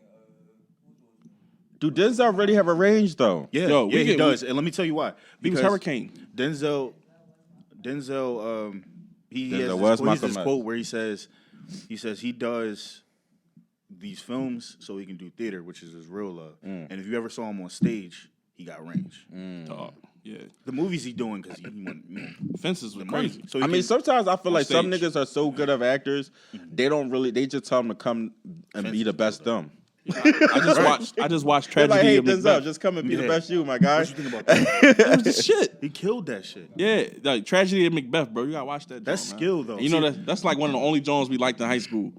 Do Denzel really have a range though? Yeah, Yo, yeah, he does. And let me tell you why. He was Because Hurricane. Denzel, he has Denzel was this, quote, he has Malcolm this X. quote where he says he does these films so he can do theater, which is his real love. And if you ever saw him on stage, he got range. Dog. Yeah. The movies he doing because he want Fences was the money. crazy. So he I mean, can- sometimes I feel like some stage. niggas are so good of actors, they just tell them to come and be the best them. I just watched They're Tragedy like, hey, of Denzel, Macbeth. just come and be the Yeah. best you, my guy. what you think about that? It was the shit. He killed that shit. Yeah, like Tragedy of Macbeth, bro. You gotta watch that. That's joint, man. skill, though. And you know See- that's like one of the only Jones we liked in high school,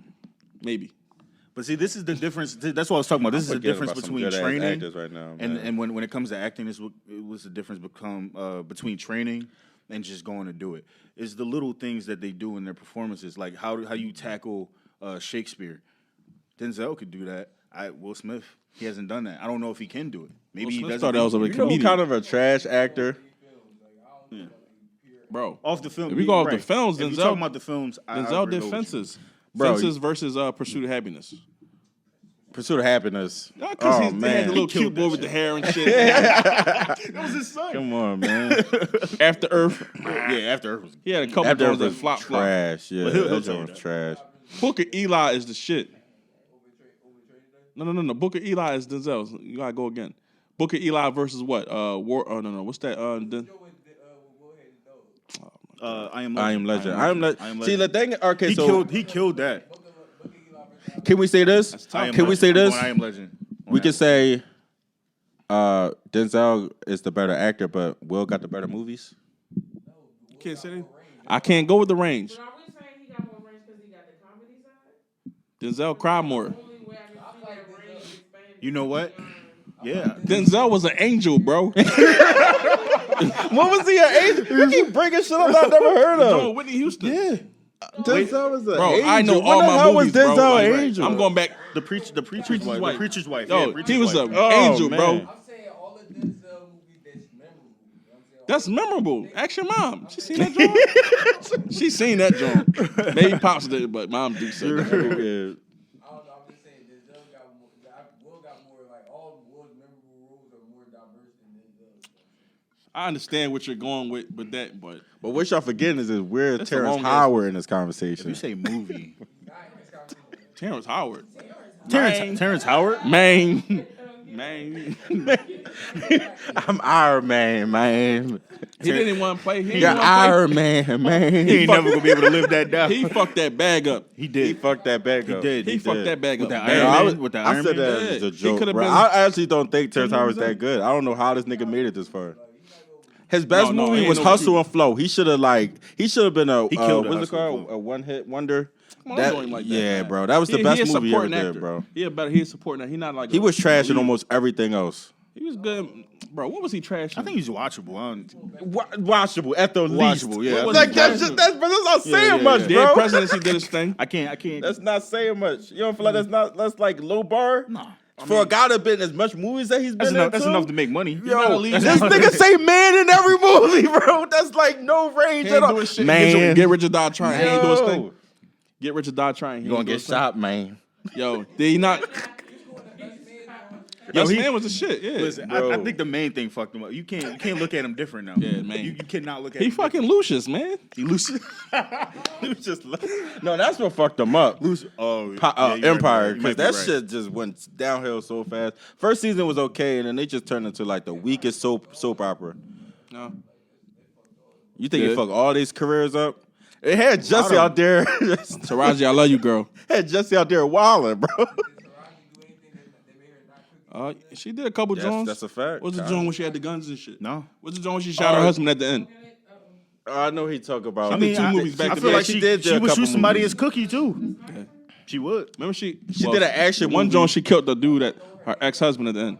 maybe. But see, this is the difference. That's what I was talking about. This is the Forget difference about some between good-ass training actors right now, and man. and when it comes to acting, it was the difference between training and just going to do it. It's the little things that they do in their performances, like how you tackle Shakespeare. Denzel could do that. Will Smith, he hasn't done that. I don't know if he can do it. Maybe Will he Smith doesn't. thought that was a You know who comedian, kind of a trash actor? bro. off the film. If we go off right. the films, if you Denzel- talking about the films, I Denzel agree did with you. Fences. Bro, Fences versus Pursuit of Happiness. Pursuit of Happiness. Because Oh, they had man. the little He killed cute boy that with the shit. hair and shit. That was his son. Come on, man. After Earth, Yeah, after Earth was. he had a couple After joints it that was flop. trash. Yeah, he'll that tell joint you was that. trash. Booker Eli is the shit. No. Booker Eli is Denzel. You gotta go again. Booker Eli versus what? War? Oh no. What's that? I Am Legend. I am legend. I am legend. See, the thing. Okay, He killed that. can we say this? tough. Can we say this? I Am Legend. We can say Denzel is the better actor, but Will got the better movies. You can't say that. I can't go with the range. But are we saying he got more range because he got the comedy side? Denzel cried more. The only way I can see that range expanding You know what? Yeah. Denzel was an angel, bro. What was he an angel? You keep bringing shit up I never heard of. Joe Whitney Houston. Yeah. Denzel was an Bro, angel. I know when all the my hell movies, was Denzel bro. Like, an angel? I'm going back. The preacher's wife. wife. The preacher's wife. Yo, Yeah, preacher's he was wife. an Oh, angel, man. bro. I'm saying all the Denzel movies that's memorable. You know what I'm saying? That's memorable. Ask your mom. She seen that joint. She seen that joint. Maybe pops did, but mom do say that. Yeah. I don't know. I'm just saying Denzel got more. Will got more. Like all Will's memorable roles are more diverse than Denzel's. I understand what you're going with that, but But what y'all forgetting is we're That's a Terrence long-ass Howard in this If conversation. you say movie, Terrence Howard. Terrence Howard. Man. I'm Iron Man. He didn't even want to play. He didn't Got wanna play. Iron Man. He ain't never gonna be able to live that down. He fucked that bag up. He He did. fucked that bag up. did. He fucked that bag up. that bad. Iron I, Man? With the I Iron said Man? that Yeah. as a He joke, could've bro. been- I actually don't think Terrence movies Howard's that up. good. I don't know how this nigga made it this far. His best No, movie ain't was no Hustle cute. and Flow. He should have been a He killed it, what's it Hustle and called? Flow. A one-hit wonder. Come on, don't do him like that, yeah, man. bro. That was the He best a movie he ever supporting did, actor. bro. He is supporting actor. He not like He was trash in almost everything else. He was good, bro. What was he trash? I think he's watchable. I don't, Watchable at the least. Watchable, yeah. What was Like he that's trash in? that's not saying yeah, much, yeah. Dead bro. Presidency did his thing. I can't. That's not saying much. You don't feel like that's like low bar? No. For a guy that been in as much movies that he's been in, That's too? enough to make money. Yo, leave this that. nigga say man in every movie, bro. That's like no range He at ain't all. doing shit. Man, Get Rich or Die Trying. He ain't doing his Yo. thing. Get Rich or Die Trying. He You gonna ain't doing get his thing. shot, man. Yo, did he not? Yo, Best he- man was the shit. Yeah. Listen, Bro. I think the main thing fucked him up. You can't look at him different now. Yeah, man. You cannot look at He him. fucking Lucius, man. He loose. He was just no, that's what fucked him up. Oh, Empire, because that shit. shit just went downhill so fast. First season was okay, and then they just turned into like the weakest soap opera. No. You think Yeah. it fucked all these careers up? It had Jesse out there. Taraji, I love you, girl. Had Jesse out there wilding, bro. She did a couple joints. That's a fact. What's the joint when she had the guns and shit? No. What's the joint when she shot her husband at the end? I know he talk about. I mean, two movies back I to feel back. like She did do she a would couple shoot somebody movies. as Cookie too. She would. Remember she did an action one movie. joint she killed the dude at her ex-husband at the end.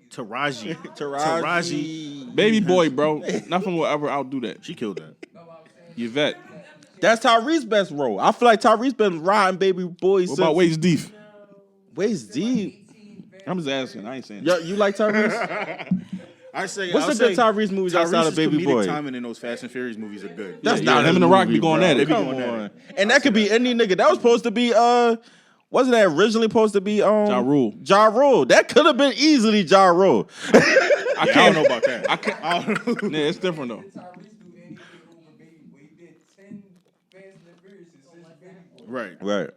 Taraji. Taraji. Baby boy, bro. Nothing will ever outdo that. She killed that. Yvette. That's Tyrese's best role. I feel like Tyrese been riding baby boy What since. about Waist Deep? Waist deep. I'm just asking. I ain't saying. Yo, you like Tyrese? I say. What's the good Tyrese movies outside of Baby Boy? Timing in those Fast and Furious movies are good. That's Yeah, not him his and The Rock movie, be going bro. at it. Come They be going on. And that could be any nigga. That was supposed to be wasn't that originally supposed to be Ja Rule. Ja Rule. That could have been easily Ja Rule. I don't know about that. I can't. I don't know. Yeah, it's different though. Tyrese do anything over Baby Boy. He did 10 Fast and Furious since Baby Boy. Right. Right.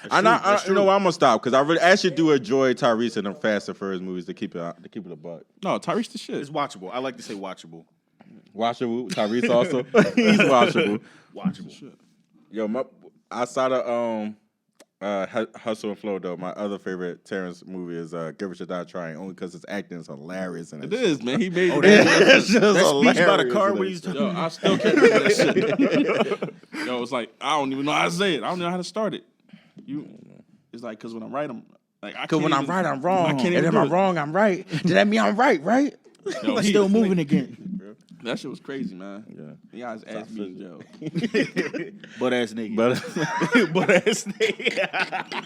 That's You know true. what, I'm gonna stop because I actually do enjoy Tyrese in them Fast and Furious movies to keep it a buck. No, Tyrese the shit. It's watchable. I like to say watchable. Watchable. Tyrese also. He's watchable. Watchable. Yo, outside of Hustle and Flow though, my other favorite Terrence movie is Get Rich or Die Trying, only because his acting is hilarious in it. It is, man. He made Oh, it. It's just That speech by the hilarious car in where it. he's Yo, I still can't remember that shit. Yo, it's like I don't even know how to say it. I don't know how to start it. It's like because when I write them, like I Cause can't when I'm even- right, I'm I wrong. can't And even if do I'm it. wrong, I'm right. Does that mean I'm right? Right? Yo, he- Still moving again. That shit was crazy, man. Yeah. He got his ass beat, yo. Butt ass nigga. But Butt ass nigga.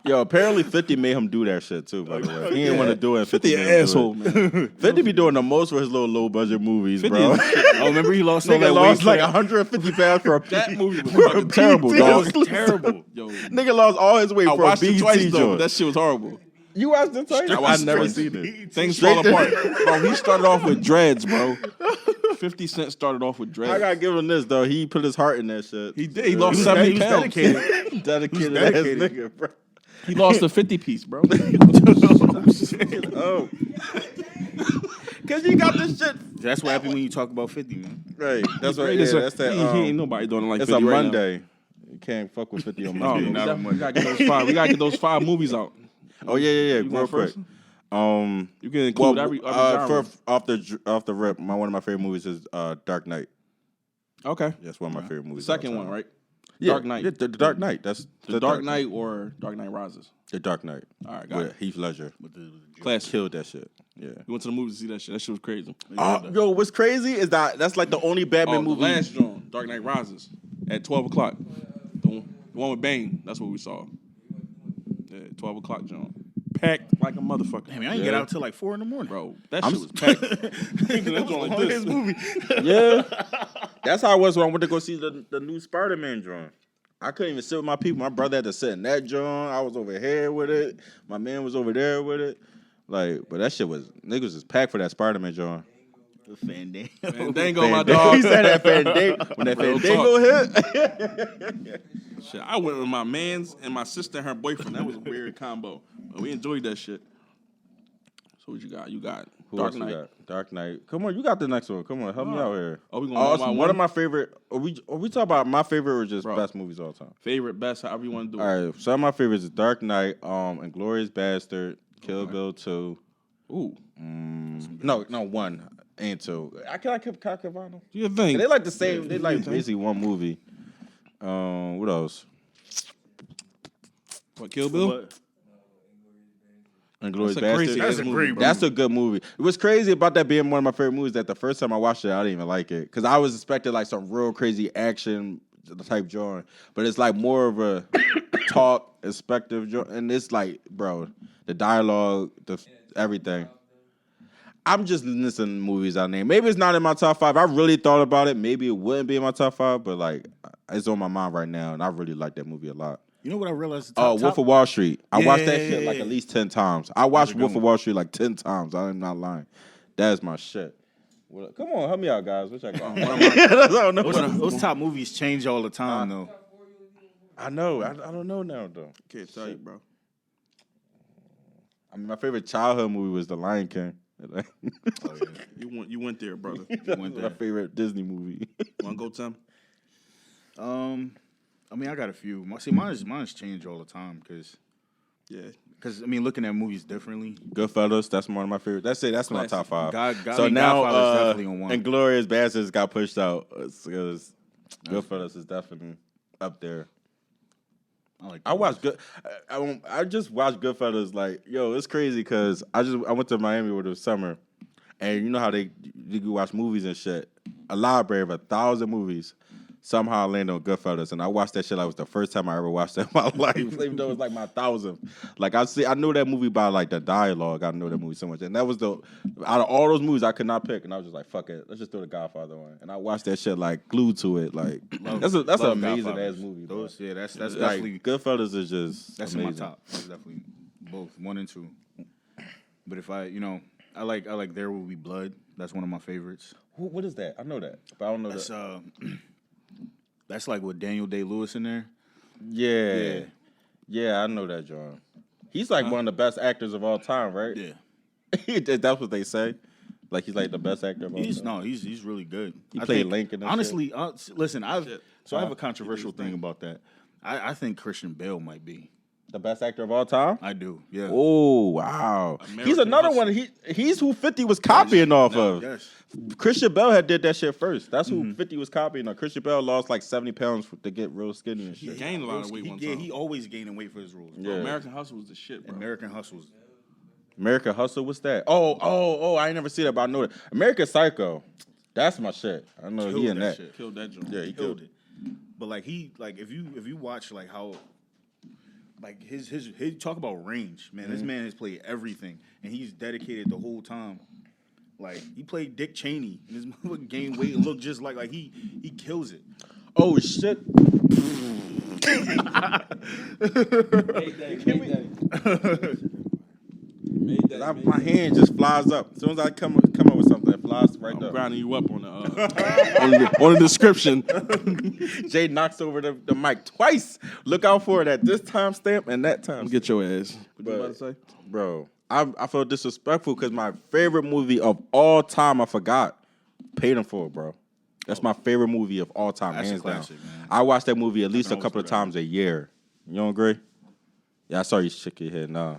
yo, apparently 50 made him do that shit too. By the way, he didn't want to do it. 50 made him do it. asshole, man. 50 be doing the most for his little low budget movies, 50 bro. is- Oh, remember he lost all Nigga that lost weight? like 150 pounds for a That movie was fucking terrible, PT. dog. It was terrible. Yo, Nigga lost all his weight I for a watched it BT twice though, but joint. that shit was horrible. You watched it twice? watched I've never straight. seen it. Things Straight fall to- apart, bro. He started off with dreads, bro. 50 Cent started off with dreads. I gotta give him this though. He put his heart in that shit. He did. He lost 70 pounds. dedicated. dedicated ass dedicated. nigga, bro. He lost a 50 piece, bro. Oh. Cause you got this shit That's what happened when you talk about 50, man. right. That's what. It's Yeah, a- that's that. he ain't nobody doing it like It's 50 a right now. Monday. You can't fuck with 50 on No, Monday. we not on gotta get those 5. We gotta get those 5 movies out. Oh yeah. You Real going quick. first? Well, You can include every genre. off the rip, one of my favorite movies is Dark Knight. Okay. That's one of my favorite The movies. second all one, time. right? Dark Knight. Yeah, the Dark Knight. That's The Dark Knight or Dark Knight Rises. The Dark Knight. All right, got With it. Heath Ledger. Classic. Killed that shit. Yeah. We went to the movies to see that shit. That shit was crazy. Yo, what's crazy is that's like the only Batman The movie. last John, Dark Knight Rises, at 12 o'clock. The one with Bane. That's what we saw. Yeah, 12 o'clock, John. Packed like a motherfucker. Damn, I didn't get out till like 4 in the morning. Bro, that shit was packed. That joint like this. movie. Yeah. That's how I was when I went to go see the new Spider-Man drawing. I couldn't even sit with my people. My brother had to sit in that drawing. I was over here with it. My man was over there with it. Like, but that shit was, niggas was packed for that Spider-Man drawing. Fandango. Fandango, my dog. He said that Fandango. When that Real Fandango hit. Shit, I went with my mans and my sister and her boyfriend. That was a weird combo. But we enjoyed that shit. So what you got? You got Who Dark else you Knight. got? Dark Knight. Come on, you got the next one. Come on, help me out here. Oh, we going Oh, one it's by one one? of my favorite. Are we talking about my favorite or just Bro. best movies all time? Favorite, best, however you want to do it. All right, some of my favorites is Dark Knight, Inglourious Bastard, Kill Bill 2. Ooh. No, 1 and 2. I keep vinyl. Do you think? They like the same. They like basically one movie. What else? What, Kill Bill? But Inglourious That's a Bastard. crazy That's a movie, great bro. That's a good movie. What's crazy about that being one of my favorite movies that the first time I watched it, I didn't even like it because I was expecting like some real crazy action type drawing, but it's like more of a talk, perspective drawing, and it's like, bro, the dialogue, everything. I'm just listening to movies I name. Maybe it's not in my top 5. I really thought about it. Maybe it wouldn't be in my top 5, but like it's on my mind right now, and I really like that movie a lot. you know what I realized? Wolf of Wall Street. I watched that Yeah. shit like at least 10 times. I watched a good Wolf of one. Wall Street like 10 times. I'm not lying. That's my shit. Come on, help me out, guys. What y'all got? I don't know. Those top movies change all the time, though. I know. I don't know now, though. Can't tell you, bro. I mean, my favorite childhood movie was The Lion King. Oh, yeah. You went there, brother. Went My there. favorite Disney movie. Want to go, Tim? I mean, I got a few. Mine's changed all the time because I mean, looking at movies differently. Goodfellas, that's one of my favorite. That's it. That's my top 5. So now, Godfather's definitely on one. Inglourious Bastards got pushed out. Goodfellas is definitely up there. I watched I just watched Goodfellas. Like, yo, it's crazy because I went to Miami over the summer, and you know how you can watch movies and shit. A library of 1,000 movies. Somehow I landed on Goodfellas, and I watched that shit like it was the first time I ever watched that in my life. Even though it was like my 1,000th. Like I knew that movie by like the dialogue. I know that movie so much, and that was out of all those movies I could not pick, and I was just like, fuck it, let's just throw the Godfather on. And I watched that shit like glued to it. Like that's an amazing ass movie. Bro. That's Like, definitely Goodfellas is just that's amazing. in my top. That's definitely both 1 and 2. But if I like There Will Be Blood. That's one of my favorites. What is that? I know that, but I don't know That's that. that's like with Daniel Day-Lewis in there. Yeah, I know that, John. He's like one of the best actors of all time, right? Yeah, That's what they say. Like he's like the best actor of all time. He's really good. He I played think, Lincoln and honestly, listen, I have a controversial his thing thing. about that. I think Christian Bale might be. The best actor of all time. I do. Yeah. Oh wow! He's American another Hustle. one. He's who 50 was copying off of. Yes. Christian Bale had did that shit first. That's who 50 was copying of. Christian Bale lost like 70 pounds to get real skinny and He shit. gained a lot of weight one Yeah, time. he always gaining weight for his roles. Yeah. American Hustle was the shit, bro. American Hustles. American Hustle. What's that? Oh! I ain't never seen that, but I know that. American Psycho. That's my shit. I know he Killed in that that. shit. Killed that joint. Yeah, he Killed killed it. But like if you watch like how like his talk about range, man. This man has played everything and he's dedicated the whole time. Like he played Dick Cheney and his motherfucker gained weight and looked just like he kills it. Oh shit! My hand just flies up. As soon as I come up with something, it flies right I'm up. grinding you up on the on the description. Jay knocks over the mic twice. Look out for it at this time stamp and that time. Get your ass. What you about to say? Bro, I felt disrespectful because my favorite movie of all time, I forgot. Paid in Full, bro. That's my favorite movie of all time, That's a hands down. classic, man. I watch that movie at least a almost couple of forgot. times a year. You don't agree? Yeah, I saw you shake your head. Nah.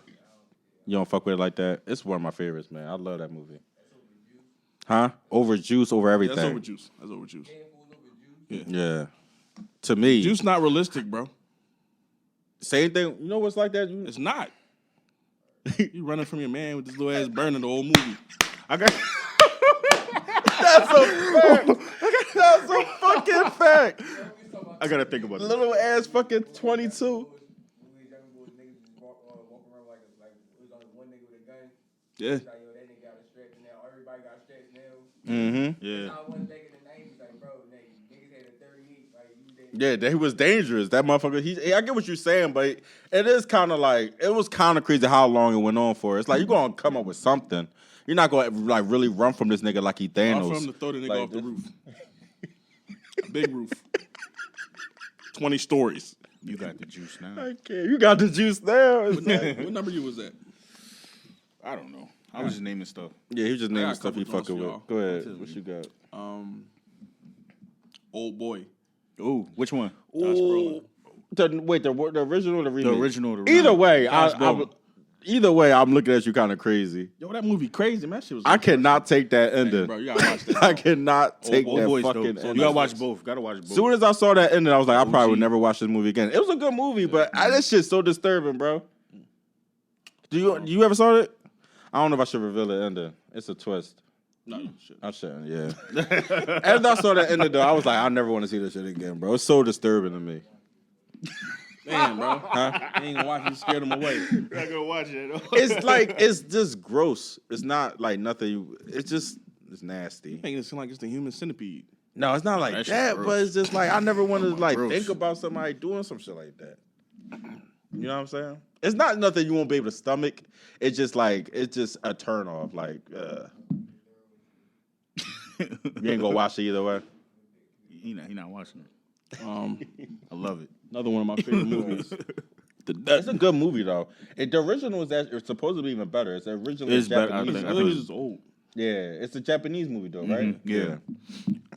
You don't fuck with it like that? It's one of my favorites, man. I love that movie. Huh? Over Juice, over everything. That's over juice. That's over juice. Yeah. To me, Juice not realistic, bro. same thing. You know what's like that? It's not. You running from your man with this little ass burning the whole movie. I got. That's a fact. That's a fucking fact. I gotta think about that. Little ass fucking 22. When we was young boys, niggas just walk around like it was only one nigga with a gun. Yeah. Like, yo, that nigga got a stretch now. Everybody got stretch now. Mm-hmm. Yeah. I was back in the 90s, like, bro, niggas had a 38. Like, you Yeah, he was dangerous. That motherfucker. I get what you're saying, but it is kind of like it was kind of crazy how long it went on for. It's like you're gonna come up with something. You're not gonna like really run from this nigga like he Thanos. I'm from to throw the nigga Like off the this. roof. Big roof. 20 stories. You got the juice now. I can't. You got the juice there. What number you was at? I don't know. I was just naming stuff. Yeah, he was just naming got a stuff he couple fucking with. joints, Go ahead. What you got? Old boy. Ooh, which one? Josh Brolin. The original or the remake? The original. Either way, Josh Brolin. either way, I'm looking at you kind of crazy. Yo, that movie crazy, man. That shit was. I cannot take that ending. bro, you gotta watch that. I cannot take Old that boys, fucking though. ending. You gotta watch both. Gotta watch both. As soon as I saw that ending, I was like, I probably would OG. never watch this movie again. It was a good movie, but that shit's so disturbing, bro. Do you ever saw it? I don't know if I should reveal the ending. It's a twist. No, shit. I shouldn't, yeah. As I saw that ending, though, I was like, I never want to see this shit again, bro. It's so disturbing to me. Damn, bro. Huh? You ain't gonna watch it, you scared him away. You're not gonna watch it. It's like, it's just gross. It's not like nothing. It's nasty. Making it seem like it's the human centipede. No, it's not like That shit that, gross. but it's just like, I never want to like Gross. think about somebody doing some shit like that. You know what I'm saying? It's not nothing you won't be able to stomach. It's just like, it's just a turn off. Like, you ain't gonna watch it either way. He not watching it. Um, I love it. another one of my favorite movies. It's a good movie though. The original was it's supposed to be even better. It's originally It's better, I Japanese. think. I think it's old. Yeah, it's a Japanese movie though, right? Yeah.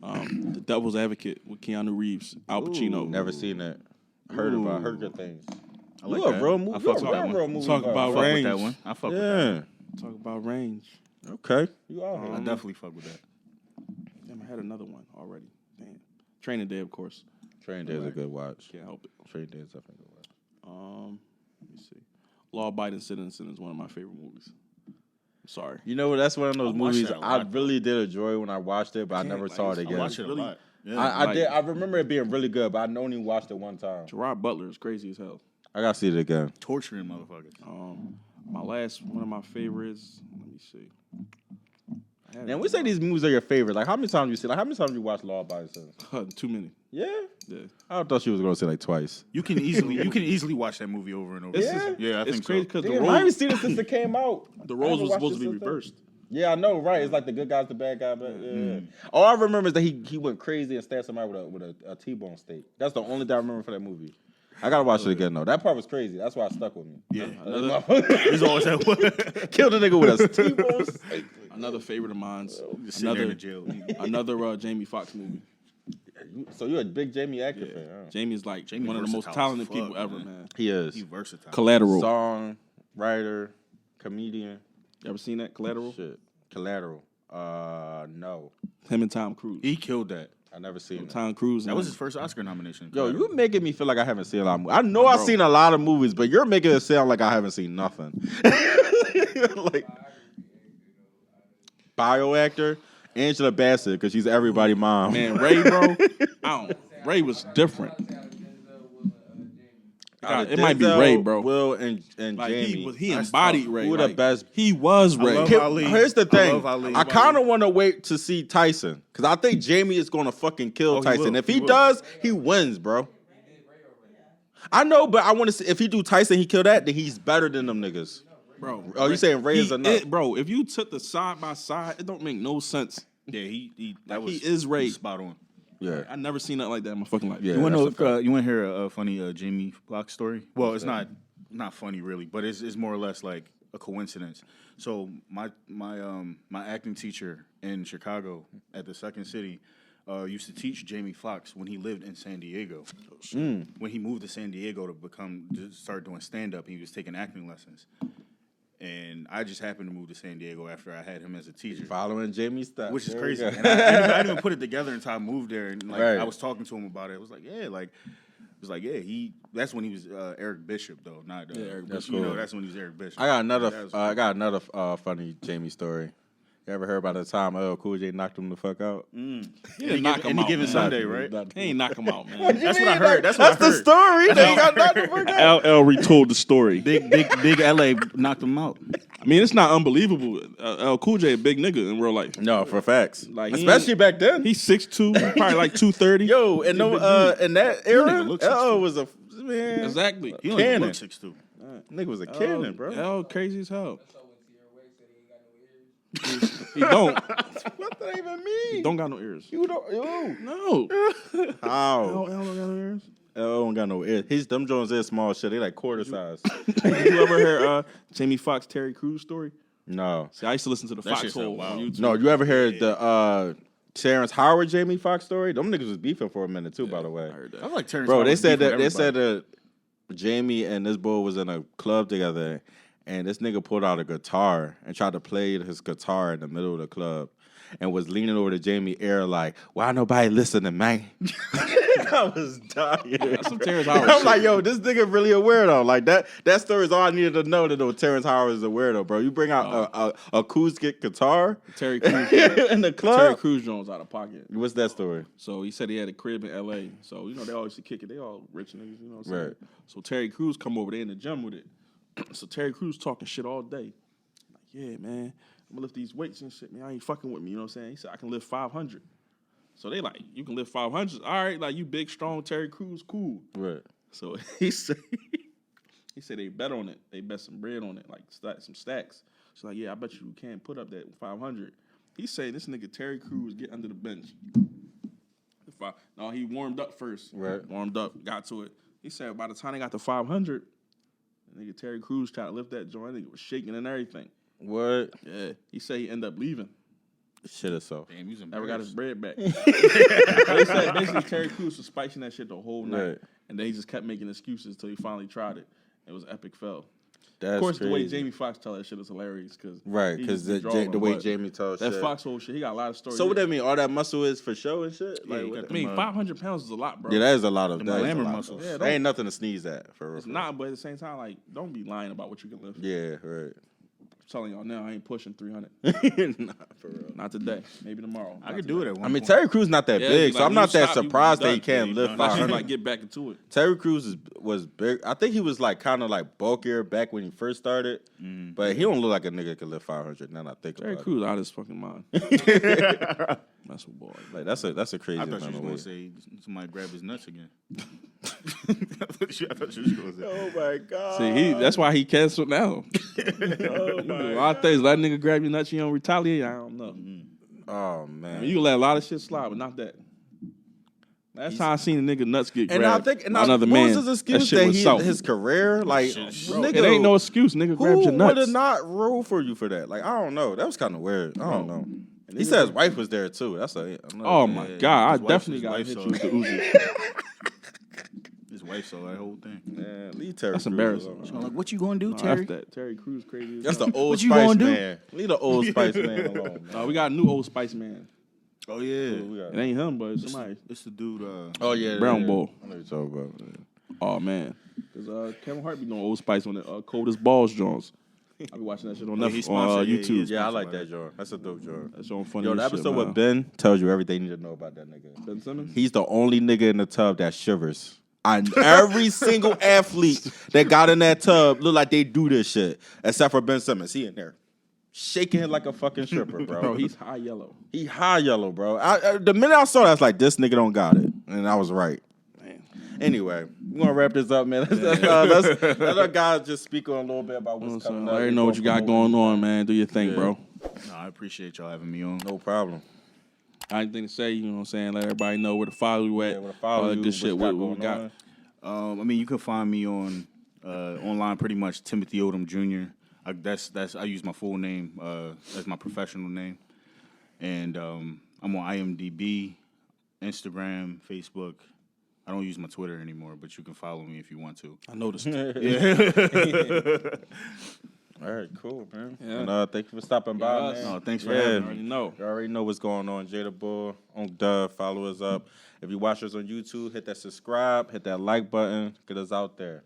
The Devil's Advocate with Keanu Reeves, Al Pacino. Never seen it. Heard good things. I like You a that. real movie. I You fuck with that real one. movie. Talk buff. about I fuck with range. that one. I fuck with that. Yeah. Talk about range. Okay. You out I here. definitely fuck with that. Damn, I had another one already. Damn. Training Day, of course. Train Day is a good watch. Can't help it. Train Day is definitely a good watch. Let me see. Law Abiding Citizen is one of my favorite movies. Sorry. You know what? That's one of those I watched movies that a I lot, really did enjoy when I watched it, but I never saw it I again. watch it a Really? lot. Yeah. I Like- did. I remember it being really good, but I only watched it one time. Gerard Butler is crazy as hell. I gotta see it again. Torturing motherfuckers. My last one of my favorites. Let me see. And we say these movies are your favorite. Like, how many times you see? Like, how many times you watch Law Abiding Citizen? Too many. Yeah. Yeah. I thought she was gonna say like twice. You can easily watch that movie over and over. Yeah? I It's think crazy so. because Damn, I haven't seen it since it came out. the I roles haven't was watched supposed it to be since then. reversed. Yeah, I know, right? It's like the good guy's the bad guy, but yeah. All I remember is that he went crazy and stabbed somebody with a T-bone steak. That's the only thing I remember for that movie. I gotta watch it again though. That part was crazy. That's why it stuck with me. Yeah. There's always that one. Killed a nigga with a T-bone steak. Another favorite of mine's. Just sitting there in the jail. Another Jamie Foxx movie. So you're a big Jamie actor fan, huh? Jamie's like Jamie one of the most versatile as talented fuck, people ever, man. man. He is. He's versatile. Collateral. Song, writer, comedian. You ever seen that? Collateral? Shit. Collateral. No. Him and Tom Cruise. He killed that. I never seen it. Tom Cruise. That was his first Oscar nomination. Yo, Collateral. you making me feel like I haven't seen a lot of movies. I know I've seen a lot of movies, but you're making it sound like I haven't seen nothing. Like bioactor, Angela Bassett, because she's everybody's mom. Man, Ray, bro. Ray was different. God, it might be Denzel, Ray, bro. Will and Like Jamie. he embodied Ray. Who the Like, best? He was Ray. love Here- Ali. Here's the I thing. love Ali. I kind of want to wait to see Tyson because I think Jamie is going to fucking kill Oh, he Tyson. will. If He he will. does, he wins, bro. I know, but I want to see if he do Tyson, he kill that. Then he's better than them niggas. Bro. Oh, you saying Ray is enough? Bro, if you took the side by side, it don't make no sense. Yeah, he He is Ray. spot on. Yeah. I never seen nothing like that in my fucking life. Yeah. You want to that's a know if you want to hear a funny Jamie Foxx story? Well, it's not funny really, but it's more or less like a coincidence. So my acting teacher in Chicago at the Second City used to teach Jamie Foxx when he lived in San Diego. When he moved to San Diego to start doing stand up, he was taking acting lessons. And I just happened to move to San Diego after I had him as a teacher. Following Jamie's steps. Which is There crazy. you go. And I didn't even put it together until I moved there. And like Right. I was talking to him about it. It was like, that's when he was Eric Bishop though, not Eric Bishop. cool. You know, that's when he was Eric Bishop. I got another. That was I got another funny Jamie story. You ever heard about the time LL Cool J knocked him the fuck out? He didn't knock him Any out. given man. Sunday, right? He ain't knock him out, man. That's what I heard. That's what I the heard. story. They got knocked the fuck out. LL retold the story. Big LA knocked him out. I mean, it's not unbelievable. LL Cool J, a big nigga in real life. No, for facts. Like, he Especially ain't- back then. He's 6'2", probably like 230. Yo, and no, in that don't era, even look LL was a man. Exactly. He only Cannon. looked 6'2". Nigga was a cannon, bro. LL crazy as hell. So when Sierra Wake said he ain't got no ears. He don't. What that even mean? Don't got no ears. You don't. Yo. No. How? LL don't got no ears. LL don't got no ears. His them Jones is small shit. They like quarter size. Did you ever hear Jamie Foxx, Terry Crews story? No. See, I used to listen to the That shit sound Foxhole on wild. YouTube. No, you ever heard the Terrence Howard Jamie Foxx story? Them niggas was beefing for a minute too, by the way. I heard that. I like Terrence. Bro, they Howard's said beef that with everybody. Jamie and this boy was in a club together, and this nigga pulled out a guitar and tried to play his guitar in the middle of the club, and was leaning over to Jamie ear like, "Why nobody listening, man?" I was dying. That's some Terrence Howard I'm shit. like, yo, this nigga really a weirdo. Like that story is all I needed to know to know Terrence Howard is a weirdo, bro. You bring out a acoustic guitar Terry Crews. in the club. Terry Crews Jones out of pocket. What's that story? So he said he had a crib in L.A. So, they always used to kick it. They all rich niggas, you know what I'm saying? Right. So Terry Crews come over there in the gym with it. So Terry Crews talking shit all day. Like, yeah, man, I'm gonna lift these weights and shit, man. I ain't fucking with me, you know what I'm saying? He said, I can lift 500. So they like, you can lift 500. All right, like, you big, strong Terry Crews, cool. Right. So he said they bet on it. They bet some bread on it, like some stacks. She's like, yeah, I bet you can't put up that 500. He said this nigga Terry Crews get under the bench. No, he warmed up first. Right. Warmed up, got to it. He said by the time they got to 500, the nigga Terry Crews tried to lift that joint. That nigga was shaking and everything. What? Yeah. He said he ended up leaving. Shit is so. Damn, he's Never got his embarrassed. bread back. They said basically Terry Crews was spicing that shit the whole night. Right. And then he just kept making excuses until he finally tried it. It was epic fail. That's Of course, the way crazy. Jamie Foxx tell that shit is hilarious. Right, because the way Jamie tells that shit. Foxhole shit, he got a lot of stories. So what that mean? All that muscle is for show and shit? Yeah, Like, you what got I mean, them, 500 pounds is a lot, bro. yeah, that is a lot of Them that is a glamour lot, muscles. though. Yeah, That ain't nothing to sneeze at for real. It's not, but at the same time, like, don't be lying about what you can lift. Yeah, right. I'm telling y'all now, I ain't pushing 300. Nah, for real. Not today. Maybe tomorrow. I could do it at one I mean, point. Terry Crews not that Yeah, big, like, so I'm when not you that stop, you surprised that done. he can't Yeah, lift you done. Unless you 500. like get back into it. Terry Crews was big. I think he was like kind of like bulkier back when he first started, but he don't look like a nigga could lift 500. Now that I think Terry about Crews out of his fucking mind. it. That's what boy. Like that's a crazy. I thought you was amount of going weight. to say somebody grab his nuts again. I thought you was going to say. Oh my god. See, that's why he canceled now. A lot of things. Let a nigga grab your nuts, you don't retaliate. I don't know. Oh I man. mean, you can let a lot of shit slide, but not that. Last time I seen a nigga nuts get And I grabbed think, and by another what man, was his excuse shit that was he south. his career like Bro, nigga, It ain't no excuse, nigga. Grab who your would nuts. have not rolled for you for that? Like I don't know. That was kind of weird. I don't know. He said his wife was there too. That's a. Oh my god, I his wife- definitely his got to wife hit saw you with the it. Uzi. His wife saw that whole thing. Man, leave Terry That's Crews embarrassing. alone. I'm like, what you going to do, No, Terry? F that. Terry Crews crazy. as That's hell. the Old What you Spice gonna do? man. Leave the Old Spice man alone. Man. We got a new Old Spice man. Oh, yeah. We got- It ain't him, but it's somebody. It's the dude. Oh yeah, Brown yeah. Bull. I know what you're talking about. Yeah. Oh man, because Kevin Hart be doing Old Spice on the coldest balls Jones. I be watching that shit on, Yeah, he on sponsored- yeah, YouTube. yeah. Yeah, I like that joint. That's a dope joint. That's on funny. Yo, the as shit, episode man. with Ben tells you everything you need to know about that nigga. Ben Simmons. He's the only nigga in the tub that shivers. And every single athlete that got in that tub look like they do this shit, except for Ben Simmons. He in there shaking it like a fucking stripper, bro. Bro, he's high yellow. He high yellow, bro. The minute I saw that, I was like, this nigga don't got it. And I was right. Man. Anyway, we're going to wrap this up, man. Let's let our guys just speak on a little bit about what's coming up. I already know what you got going on, man. Do your thing, Yeah. bro. No, I appreciate y'all having me on. No problem. I ain't anything to say, you know what I'm saying? Let everybody know where to follow you at. Yeah, where to follow all that you, good what shit. you What got we got. going I mean, you can find me on online pretty much Timothy Odom Jr. I use my full name as my professional name, and I'm on IMDb, Instagram, Facebook. I don't use my Twitter anymore, but you can follow me if you want to. I noticed. All right, cool, man. Yeah. And thank you for stopping by, Yes. man. No, thanks for You having already me. know. You already know what's going on. Jada Bull, on Dub, follow us up. If you watch us on YouTube, hit that subscribe, hit that like button, get us out there.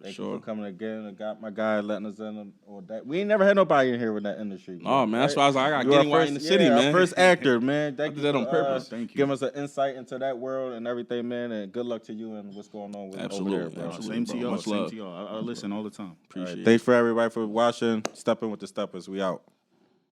Thank you Sure. for coming again. I got my guy letting us in on that. We ain't never had nobody in here with that industry. Oh, man, that's why I was like, I got to You get our anybody in the city, our man. first actor, man. Thank I you did that on for, purpose. Thank you. giving us an insight into that world and everything, man. And good luck to you and what's going on with Absolutely, over there, bro. absolutely. Same to bro. y'all. Much Same love. to y'all. I listen all the time. All Appreciate right, it. thanks for everybody for watching. Stepping with the Steppers. We out.